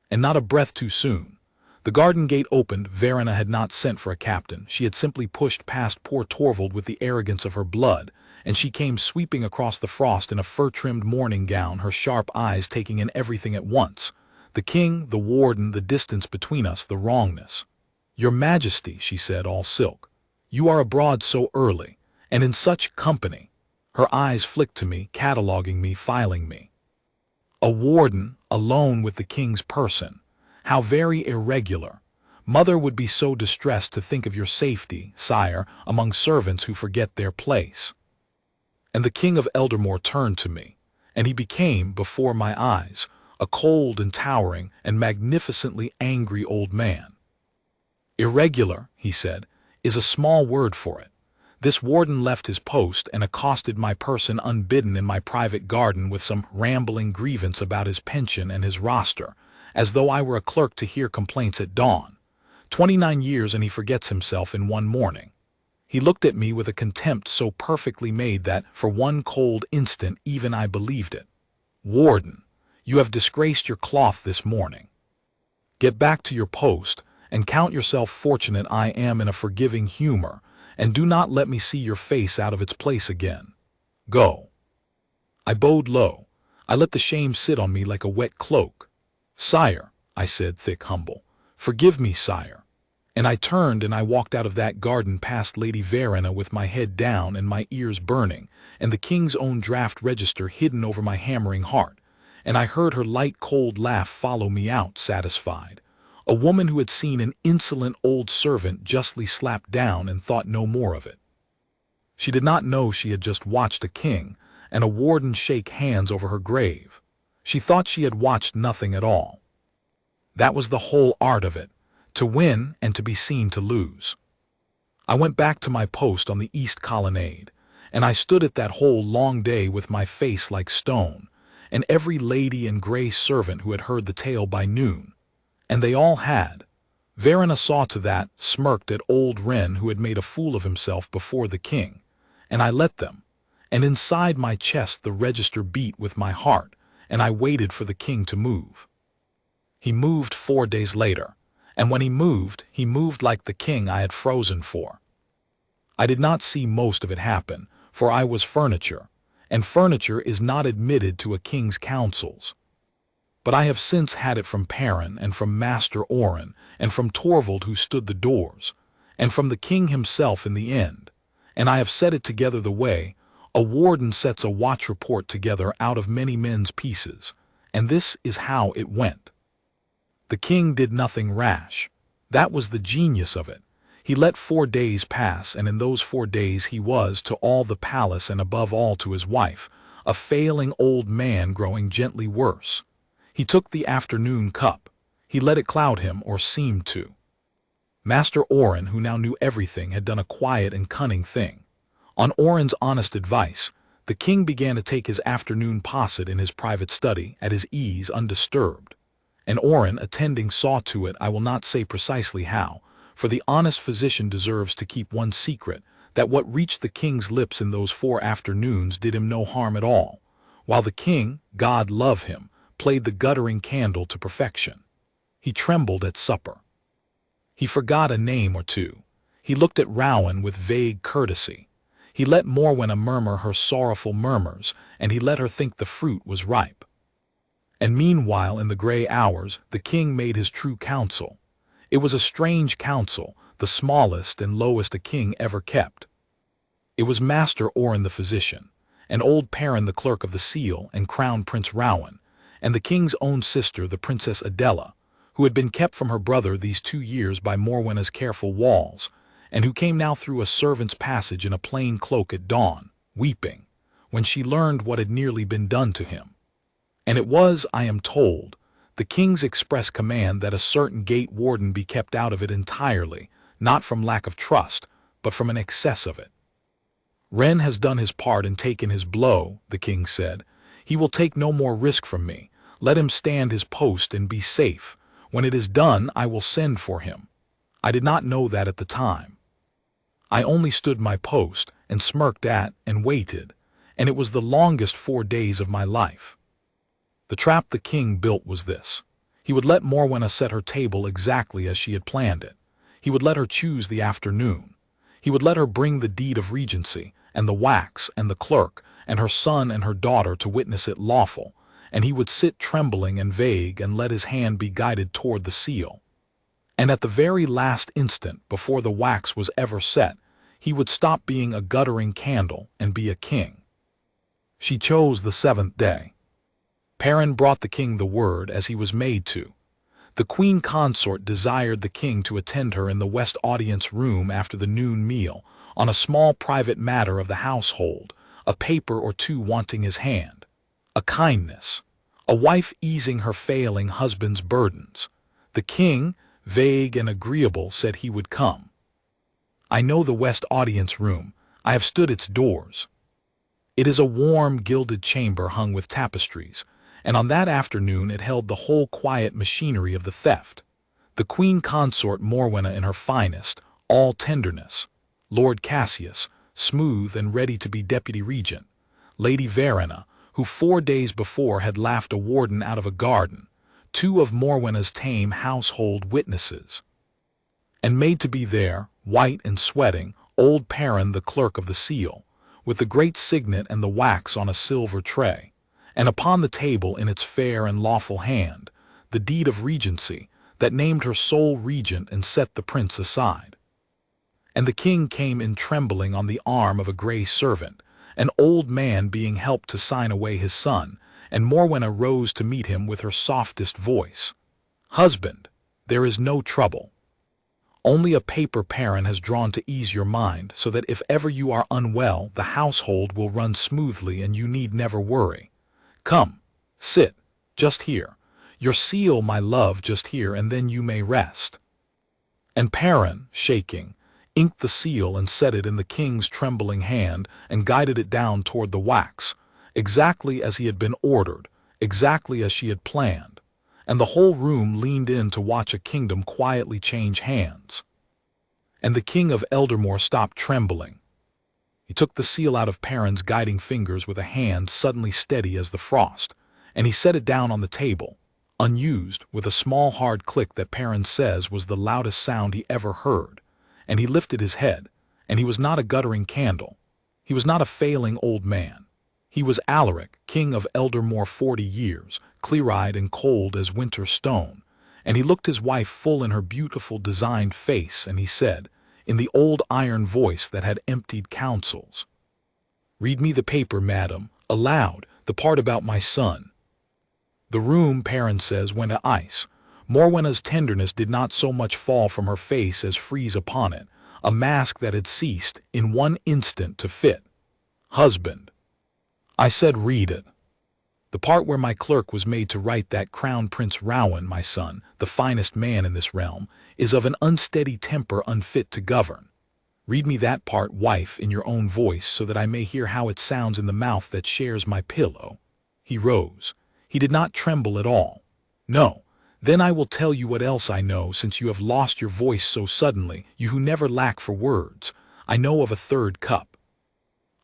And not a breath too soon. The garden gate opened. Verena had not sent for a captain. She had simply pushed past poor Torvald with the arrogance of her blood, and she came sweeping across the frost in a fur-trimmed morning gown, her sharp eyes taking in everything at once. The king, the warden, the distance between us, the wrongness. "Your Majesty," she said, all silk, "you are abroad so early, and in such company." Her eyes flicked to me, cataloguing me, filing me. "A warden, alone with the king's person. How very irregular. Mother would be so distressed to think of your safety, sire, among servants who forget their place." And the king of Eldermore turned to me, and he became, before my eyes, a cold and towering and magnificently angry old man. "Irregular," he said, "is a small word for it. This warden left his post and accosted my person unbidden in my private garden with some rambling grievance about his pension and his roster, as though I were a clerk to hear complaints at dawn. 29 years and he forgets himself in one morning. He looked at me with a contempt so perfectly made that, for one cold instant, even I believed it. "Warden, you have disgraced your cloth this morning. Get back to your post, and count yourself fortunate I am in a forgiving humor, and do not let me see your face out of its place again. Go." I bowed low. I let the shame sit on me like a wet cloak. "Sire," I said, thick humble, "forgive me, sire." And I turned and I walked out of that garden past Lady Verena with my head down and my ears burning, and the king's own draft register hidden over my hammering heart, and I heard her light cold laugh follow me out, satisfied. A woman who had seen an insolent old servant justly slapped down and thought no more of it. She did not know she had just watched a king and a warden shake hands over her grave. She thought she had watched nothing at all. That was the whole art of it, to win and to be seen to lose. I went back to my post on the east colonnade, and I stood at that whole long day with my face like stone, and every lady and gray servant who had heard the tale by noon. And they all had. Verena saw to that, smirked at old Renn who had made a fool of himself before the king, and I let them. And inside my chest the register beat with my heart, and I waited for the king to move. He moved 4 days later, and when he moved like the king I had frozen for. I did not see most of it happen, for I was furniture, and furniture is not admitted to a king's councils. But I have since had it from Perrin, and from Master Oren, and from Torvald who stood the doors, and from the king himself in the end, and I have set it together the way a warden sets a watch report together out of many men's pieces, and this is how it went. The king did nothing rash. That was the genius of it. He let 4 days pass, and in those 4 days he was, to all the palace and above all to his wife, a failing old man growing gently worse. He took the afternoon cup. He let it cloud him, or seemed to. Master Oren, who now knew everything, had done a quiet and cunning thing. On Oren's honest advice, the king began to take his afternoon posset in his private study, at his ease, undisturbed. And Oren, attending, saw to it, I will not say precisely how, for the honest physician deserves to keep one secret, that what reached the king's lips in those 4 afternoons did him no harm at all, while the king, God love him, played the guttering candle to perfection. He trembled at supper. He forgot a name or two. He looked at Rowan with vague courtesy. He let Morwenna murmur her sorrowful murmurs, and he let her think the fruit was ripe. And meanwhile, in the gray hours, the king made his true council. It was a strange council, the smallest and lowest a king ever kept. It was Master Oren the physician, and old Perrin the clerk of the seal, and Crown Prince Rowan, and the king's own sister, the Princess Adela, who had been kept from her brother these 2 years by Morwenna's careful walls, and who came now through a servant's passage in a plain cloak at dawn, weeping, when she learned what had nearly been done to him. And it was, I am told, the king's express command that a certain gate warden be kept out of it entirely, not from lack of trust, but from an excess of it. Renn has done his part and taken his blow, the king said. He will take no more risk from me. Let him stand his post and be safe. When it is done, I will send for him. I did not know that at the time. I only stood my post and smirked at and waited, and it was the longest 4 days of my life. The trap the king built was this. He would let Morwenna set her table exactly as she had planned it. He would let her choose the afternoon. He would let her bring the deed of regency, and the wax, and the clerk, and her son and her daughter to witness it lawful, and he would sit trembling and vague and let his hand be guided toward the seal. And at the very last instant, before the wax was ever set, he would stop being a guttering candle and be a king. She chose the 7th day. Perrin brought the king the word as he was made to. The Queen Consort desired the king to attend her in the West Audience Room after the noon meal, on a small private matter of the household, a paper or two wanting his hand. A kindness. A wife easing her failing husband's burdens. The king, vague and agreeable, said he would come. I know the West Audience Room. I have stood its doors. It is a warm, gilded chamber hung with tapestries, and on that afternoon it held the whole quiet machinery of the theft. The Queen Consort Morwenna in her finest, all tenderness. Lord Cassius, smooth and ready to be deputy regent. Lady Verena, who 4 days before had laughed a warden out of a garden. 2 of Morwenna's tame household witnesses. And made to be there, white and sweating, old Perrin the clerk of the seal, with the great signet and the wax on a silver tray, and upon the table in its fair and lawful hand, the deed of regency, that named her sole regent and set the prince aside. And the king came in trembling on the arm of a grey servant, an old man being helped to sign away his son, and Morwenna rose to meet him with her softest voice. Husband, there is no trouble. Only a paper Perrin has drawn to ease your mind, so that if ever you are unwell, the household will run smoothly and you need never worry. Come, sit, just here. Your seal, my love, just here, and then you may rest. And Perrin, shaking, inked the seal and set it in the king's trembling hand and guided it down toward the wax, exactly as he had been ordered, exactly as she had planned, and the whole room leaned in to watch a kingdom quietly change hands. And the king of Eldermore stopped trembling. He took the seal out of Perrin's guiding fingers with a hand suddenly steady as the frost, and he set it down on the table, unused, with a small hard click that Perrin says was the loudest sound he ever heard, and he lifted his head, and he was not a guttering candle. He was not a failing old man. He was Alaric, king of Eldermore 40 years, clear-eyed and cold as winter stone, and he looked his wife full in her beautiful designed face, and he said, in the old iron voice that had emptied counsels, "Read me the paper, madam, aloud, the part about my son." The room, Perrin says, went to ice. Morwenna's tenderness did not so much fall from her face as freeze upon it, a mask that had ceased, in one instant, to fit. Husband. I said, read it. The part where my clerk was made to write that Crown Prince Rowan, my son, the finest man in this realm, is of an unsteady temper unfit to govern. Read me that part, wife, in your own voice, so that I may hear how it sounds in the mouth that shares my pillow. He rose. He did not tremble at all. No. Then I will tell you what else I know, since you have lost your voice so suddenly, you who never lack for words. I know of a 3rd cup.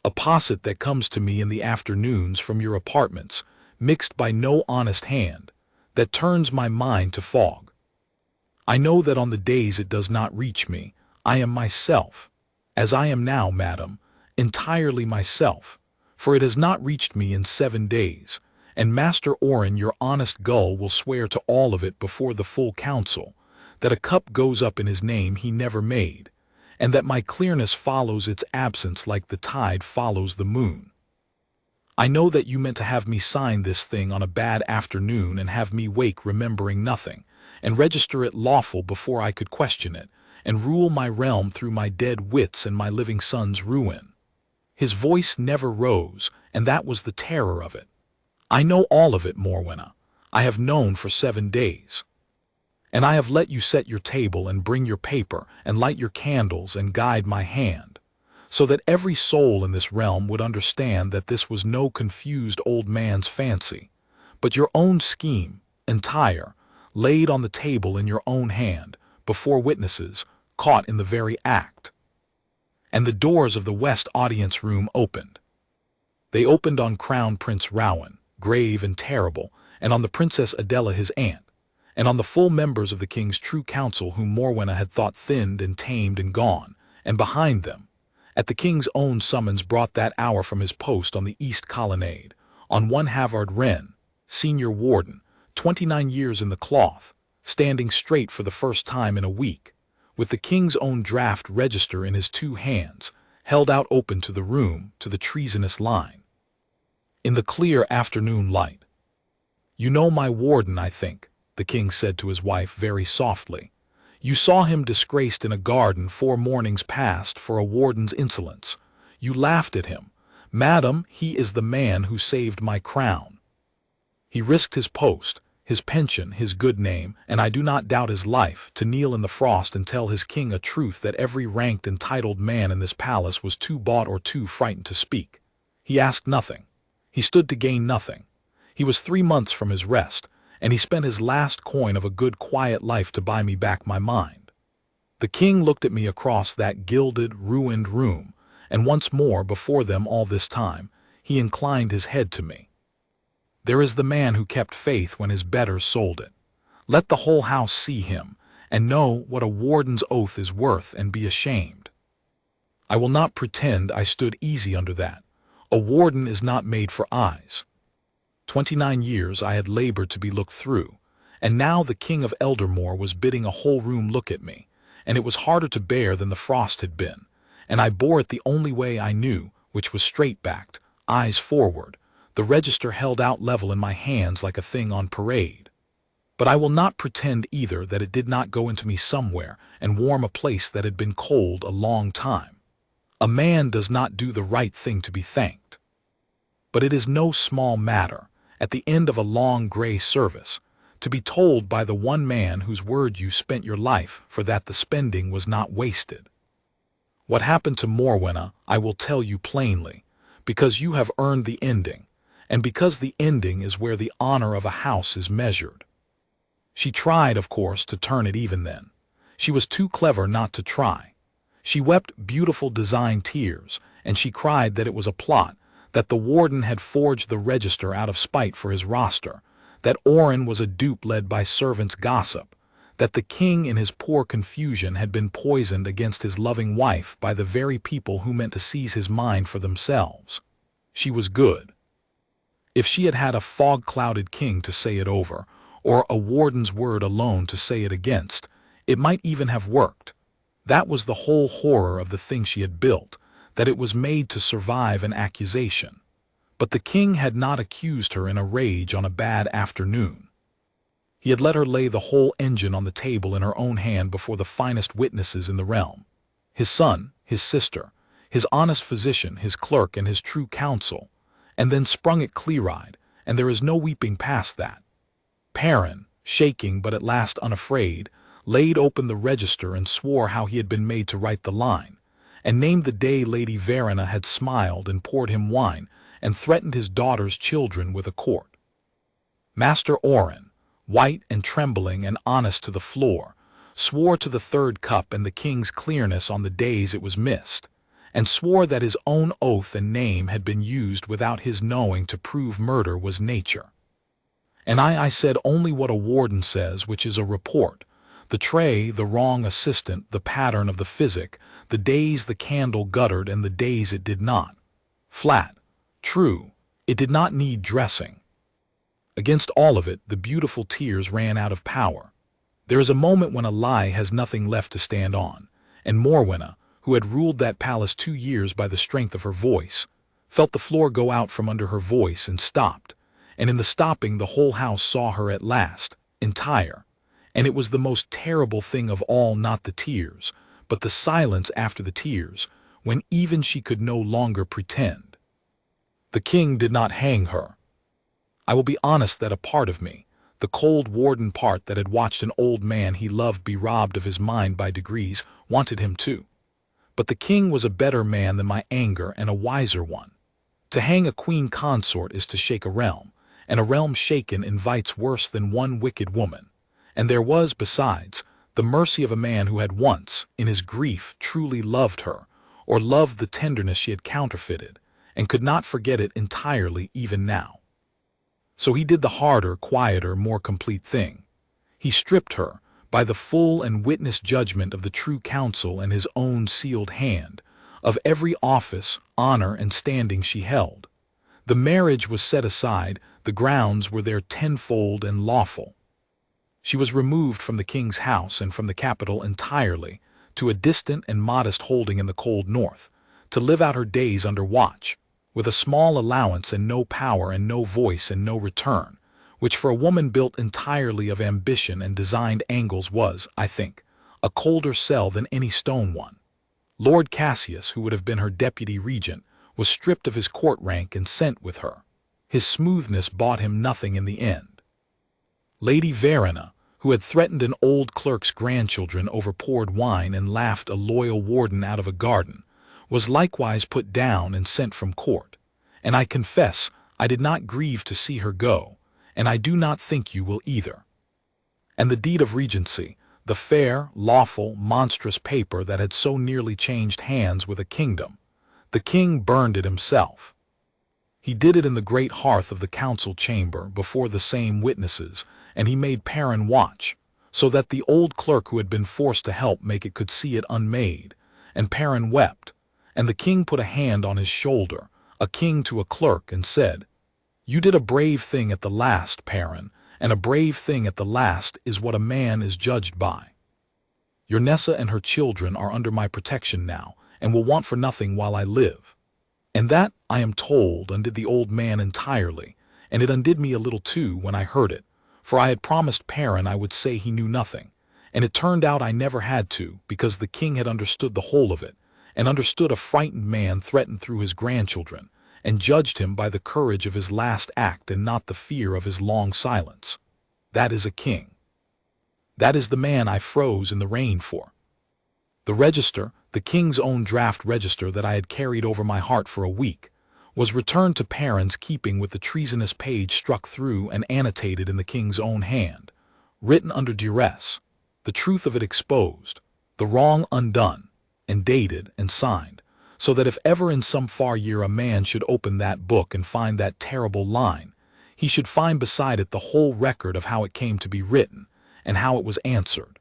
A posset that comes to me in the afternoons from your apartments, mixed by no honest hand, that turns my mind to fog. I know that on the days it does not reach me, I am myself, as I am now, madam, entirely myself, for it has not reached me in 7 days, and Master Orin, your honest gull, will swear to all of it before the full council, that a cup goes up in his name he never made, and that my clearness follows its absence like the tide follows the moon. I know that you meant to have me sign this thing on a bad afternoon and have me wake remembering nothing, and register it lawful before I could question it, and rule my realm through my dead wits and my living son's ruin. His voice never rose, and that was the terror of it. I know all of it, Morwenna. I have known for 7 days. And I have let you set your table and bring your paper and light your candles and guide my hand, so that every soul in this realm would understand that this was no confused old man's fancy, but your own scheme, entire, laid on the table in your own hand, before witnesses, caught in the very act. And the doors of the West audience room opened. They opened on Crown Prince Rowan, grave and terrible, and on the Princess Adela his aunt, and on the full members of the king's true council whom Morwenna had thought thinned and tamed and gone, and behind them, at the king's own summons brought that hour from his post on the east colonnade, on one Halvard Renn, senior warden, 29 years in the cloth, standing straight for the first time in a week, with the king's own draft register in his 2 hands, held out open to the room, to the treasonous line. In the clear afternoon light. "You know my warden, I think," the king said to his wife very softly. "You saw him disgraced in a garden 4 mornings past for a warden's insolence. You laughed at him. Madam, he is the man who saved my crown. He risked his post, his pension, his good name, and I do not doubt his life, to kneel in the frost and tell his king a truth that every ranked and titled man in this palace was too bought or too frightened to speak. He asked nothing. He stood to gain nothing. He was 3 months from his rest, and he spent his last coin of a good quiet life to buy me back my mind." The king looked at me across that gilded, ruined room, and once more before them all this time, he inclined his head to me. "There is the man who kept faith when his betters sold it. Let the whole house see him, and know what a warden's oath is worth, and be ashamed. I will not pretend I stood easy under that. A warden is not made for eyes. 29 years I had labored to be looked through, and now the King of Eldermore was bidding a whole room look at me, and it was harder to bear than the frost had been, and I bore it the only way I knew, which was straight-backed, eyes forward, the register held out level in my hands like a thing on parade. But I will not pretend either that it did not go into me somewhere and warm a place that had been cold a long time. A man does not do the right thing to be thanked. But it is no small matter, at the end of a long gray service, to be told by the one man whose word you spent your life for that the spending was not wasted. What happened to Morwenna I will tell you plainly, because you have earned the ending, and because the ending is where the honor of a house is measured. She tried, of course, to turn it even then. She was too clever not to try. She wept beautiful design tears, and she cried that it was a plot, that the warden had forged the register out of spite for his roster, that Oren was a dupe led by servants' gossip, that the king in his poor confusion had been poisoned against his loving wife by the very people who meant to seize his mind for themselves. She was good. If she had had a fog-clouded king to say it over, or a warden's word alone to say it against, it might even have worked. That was the whole horror of the thing she had built, that it was made to survive an accusation. But the king had not accused her in a rage on a bad afternoon. He had let her lay the whole engine on the table in her own hand before the finest witnesses in the realm. His son, his sister, his honest physician, his clerk, and his true counsel, and then sprung it clear-eyed, and there is no weeping past that. Perrin, shaking but at last unafraid, laid open the register and swore how he had been made to write the line, and named the day Lady Verena had smiled and poured him wine, and threatened his daughter's children with a court. Master Oren, white and trembling and honest to the floor, swore to the 3rd cup and the king's clearness on the days it was missed, and swore that his own oath and name had been used without his knowing to prove murder was nature. And I said only what a warden says, which is a report, the tray, the wrong assistant, the pattern of the physic, the days the candle guttered and the days it did not. Flat, true, it did not need dressing. Against all of it, the beautiful tears ran out of power. There is a moment when a lie has nothing left to stand on, and Morwenna, who had ruled that palace 2 years by the strength of her voice, felt the floor go out from under her voice and stopped, and in the stopping the whole house saw her at last, entire. And it was the most terrible thing of all, not the tears, but the silence after the tears, when even she could no longer pretend. The king did not hang her. I will be honest that a part of me, the cold warden part that had watched an old man he loved be robbed of his mind by degrees, wanted him too. But the king was a better man than my anger and a wiser one. To hang a queen consort is to shake a realm, and a realm shaken invites worse than one wicked woman. And there was, besides, the mercy of a man who had once, in his grief, truly loved her, or loved the tenderness she had counterfeited, and could not forget it entirely even now. So he did the harder, quieter, more complete thing. He stripped her, by the full and witness judgment of the true council and his own sealed hand, of every office, honor, and standing she held. The marriage was set aside, the grounds were there tenfold and lawful. She was removed from the king's house and from the capital entirely, to a distant and modest holding in the cold north, to live out her days under watch, with a small allowance and no power and no voice and no return, which for a woman built entirely of ambition and designed angles was, I think, a colder cell than any stone one. Lord Cassius, who would have been her deputy regent, was stripped of his court rank and sent with her. His smoothness bought him nothing in the end. Lady Verena, who had threatened an old clerk's grandchildren over poured wine and laughed a loyal warden out of a garden, was likewise put down and sent from court, and I confess I did not grieve to see her go, and I do not think you will either. And the deed of regency, the fair, lawful, monstrous paper that had so nearly changed hands with a kingdom, the king burned it himself. He did it in the great hearth of the council chamber before the same witnesses, and he made Perrin watch, so that the old clerk who had been forced to help make it could see it unmade, and Perrin wept. And the king put a hand on his shoulder, a king to a clerk, and said, "You did a brave thing at the last, Perrin, and a brave thing at the last is what a man is judged by. Your Nessa and her children are under my protection now, and will want for nothing while I live." And that, I am told, undid the old man entirely, and it undid me a little too when I heard it, for I had promised Perrin I would say he knew nothing, and it turned out I never had to, because the king had understood the whole of it, and understood a frightened man threatened through his grandchildren, and judged him by the courage of his last act and not the fear of his long silence. That is a king. That is the man I froze in the rain for. The register, the king's own draft register that I had carried over my heart for a week, was returned to Perrin's keeping with the treasonous page struck through and annotated in the king's own hand, written under duress, the truth of it exposed, the wrong undone, and dated and signed, so that if ever in some far year a man should open that book and find that terrible line, he should find beside it the whole record of how it came to be written, and how it was answered.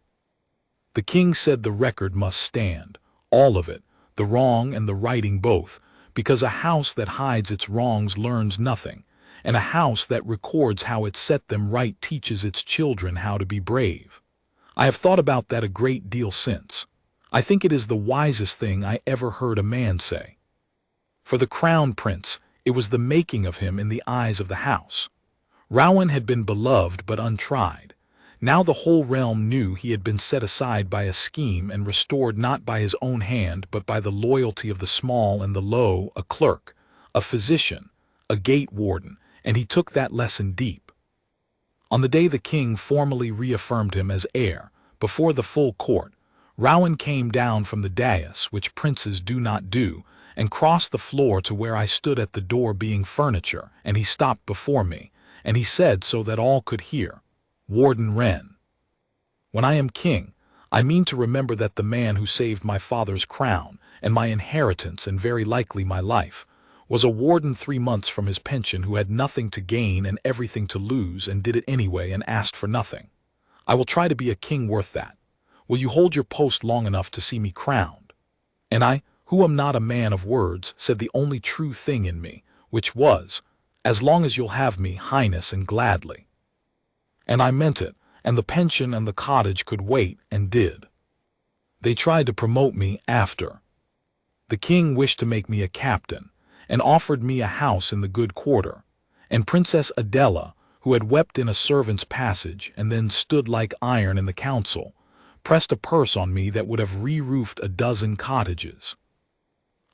The king said the record must stand, all of it, the wrong and the righting both, because a house that hides its wrongs learns nothing, and a house that records how it set them right teaches its children how to be brave. I have thought about that a great deal since. I think it is the wisest thing I ever heard a man say. For the crown prince, it was the making of him in the eyes of the house. Rowan had been beloved but untried. Now the whole realm knew he had been set aside by a scheme and restored not by his own hand but by the loyalty of the small and the low, a clerk, a physician, a gate warden, and he took that lesson deep. On the day the king formally reaffirmed him as heir, before the full court, Rowan came down from the dais, which princes do not do, and crossed the floor to where I stood at the door being furniture, and he stopped before me, and he said so that all could hear, "Warden Renn, when I am king, I mean to remember that the man who saved my father's crown, and my inheritance and very likely my life, was a warden 3 months from his pension who had nothing to gain and everything to lose and did it anyway and asked for nothing. I will try to be a king worth that. Will you hold your post long enough to see me crowned?" And I, who am not a man of words, said the only true thing in me, which was, "As long as you'll have me, Highness, and gladly." And I meant it, and the pension and the cottage could wait, and did. They tried to promote me after. The king wished to make me a captain, and offered me a house in the good quarter, and Princess Adela, who had wept in a servant's passage and then stood like iron in the council, pressed a purse on me that would have re-roofed a dozen cottages.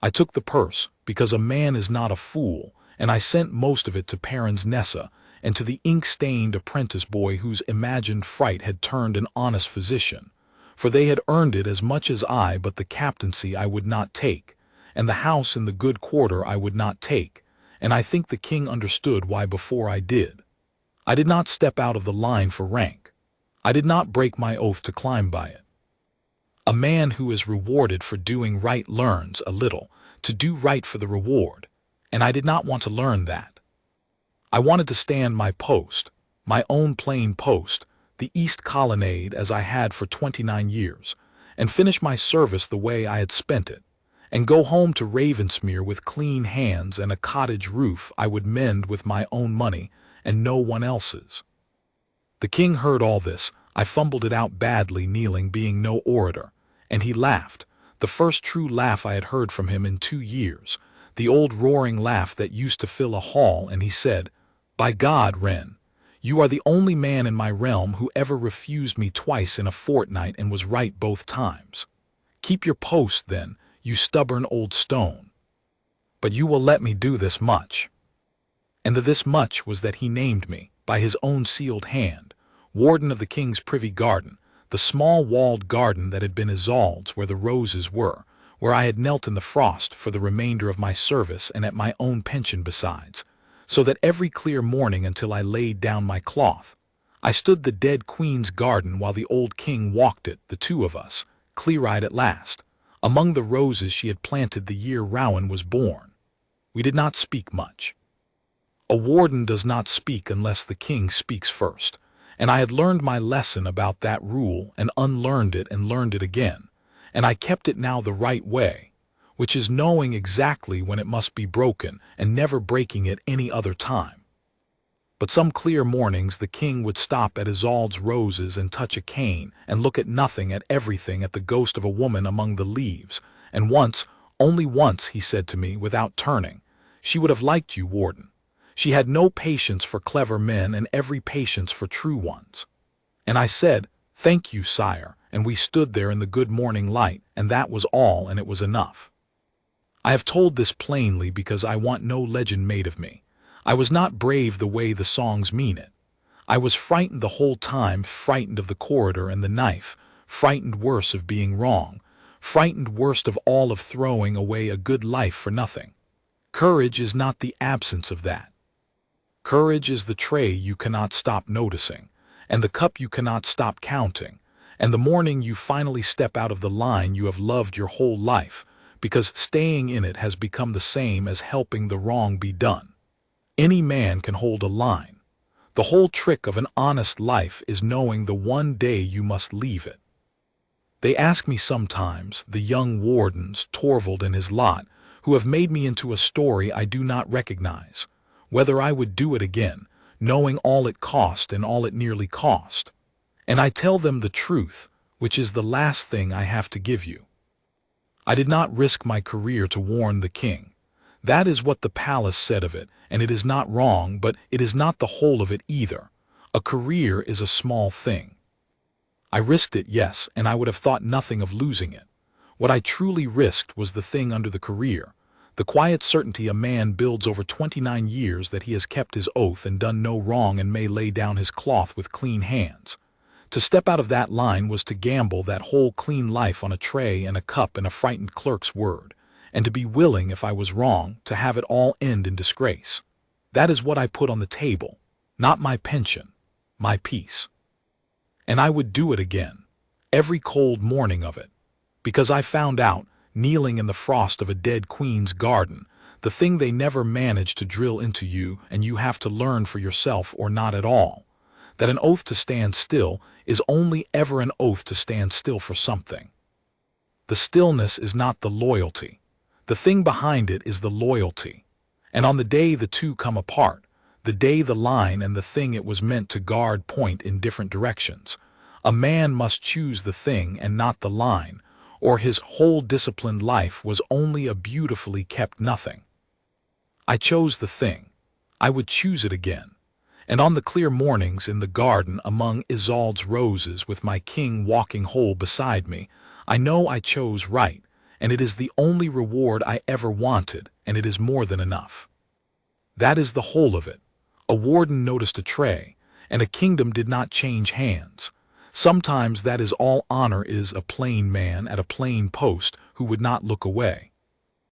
I took the purse, because a man is not a fool, and I sent most of it to Perrin's Nessa, and to the ink-stained apprentice boy whose imagined fright had turned an honest physician. For they had earned it as much as I, but the captaincy I would not take, and the house in the good quarter I would not take, and I think the king understood why before I did. I did not step out of the line for rank. I did not break my oath to climb by it. A man who is rewarded for doing right learns a little to do right for the reward, and I did not want to learn that. I wanted to stand my post, my own plain post, the east colonnade as I had for 29 years, and finish my service the way I had spent it, and go home to Ravensmere with clean hands and a cottage roof I would mend with my own money and no one else's. The king heard all this. I fumbled it out badly, kneeling, being no orator, and he laughed, the first true laugh I had heard from him in 2 years, the old roaring laugh that used to fill a hall, and he said, "By God, Renn, you are the only man in my realm who ever refused me twice in a fortnight and was right both times. Keep your post, then, you stubborn old stone. But you will let me do this much." And the this much was that he named me, by his own sealed hand, warden of the king's privy garden, the small walled garden that had been Isolde's, where the roses were, where I had knelt in the frost for the remainder of my service and at my own pension besides, so that every clear morning until I laid down my cloth, I stood the dead queen's garden while the old king walked it, the two of us, clear-eyed at last, among the roses she had planted the year Rowan was born. We did not speak much. A warden does not speak unless the king speaks first, and I had learned my lesson about that rule and unlearned it and learned it again, and I kept it now the right way, which is knowing exactly when it must be broken and never breaking it any other time. But some clear mornings the king would stop at Isolde's roses and touch a cane and look at nothing, at everything, at the ghost of a woman among the leaves, and once, only once, he said to me without turning, "She would have liked you, warden. She had no patience for clever men and every patience for true ones." And I said, "Thank you, sire," and we stood there in the good morning light, and that was all, and it was enough. I have told this plainly because I want no legend made of me. I was not brave the way the songs mean it. I was frightened the whole time, frightened of the corridor and the knife, frightened worse of being wrong, frightened worst of all of throwing away a good life for nothing. Courage is not the absence of that. Courage is the tray you cannot stop noticing, and the cup you cannot stop counting, and the morning you finally step out of the line you have loved your whole life, because staying in it has become the same as helping the wrong be done. Any man can hold a line. The whole trick of an honest life is knowing the one day you must leave it. They ask me sometimes, the young wardens, Torvald and his lot, who have made me into a story I do not recognize, whether I would do it again, knowing all it cost and all it nearly cost. And I tell them the truth, which is the last thing I have to give you. I did not risk my career to warn the king. That is what the palace said of it, and it is not wrong, but it is not the whole of it either. A career is a small thing. I risked it, yes, and I would have thought nothing of losing it. What I truly risked was the thing under the career, the quiet certainty a man builds over 29 years that he has kept his oath and done no wrong and may lay down his cloth with clean hands. To step out of that line was to gamble that whole clean life on a tray and a cup and a frightened clerk's word, and to be willing, if I was wrong, to have it all end in disgrace. That is what I put on the table, not my pension, my peace. And I would do it again, every cold morning of it, because I found out, kneeling in the frost of a dead queen's garden, the thing they never managed to drill into you and you have to learn for yourself or not at all, that an oath to stand still is only ever an oath to stand still for something. The stillness is not the loyalty. The thing behind it is the loyalty. And on the day the two come apart, the day the line and the thing it was meant to guard point in different directions, a man must choose the thing and not the line, or his whole disciplined life was only a beautifully kept nothing. I chose the thing. I would choose it again. And on the clear mornings in the garden among Isolde's roses with my king walking whole beside me, I know I chose right, and it is the only reward I ever wanted, and it is more than enough. That is the whole of it. A warden noticed a tray, and a kingdom did not change hands. Sometimes that is all honor is, a plain man at a plain post who would not look away.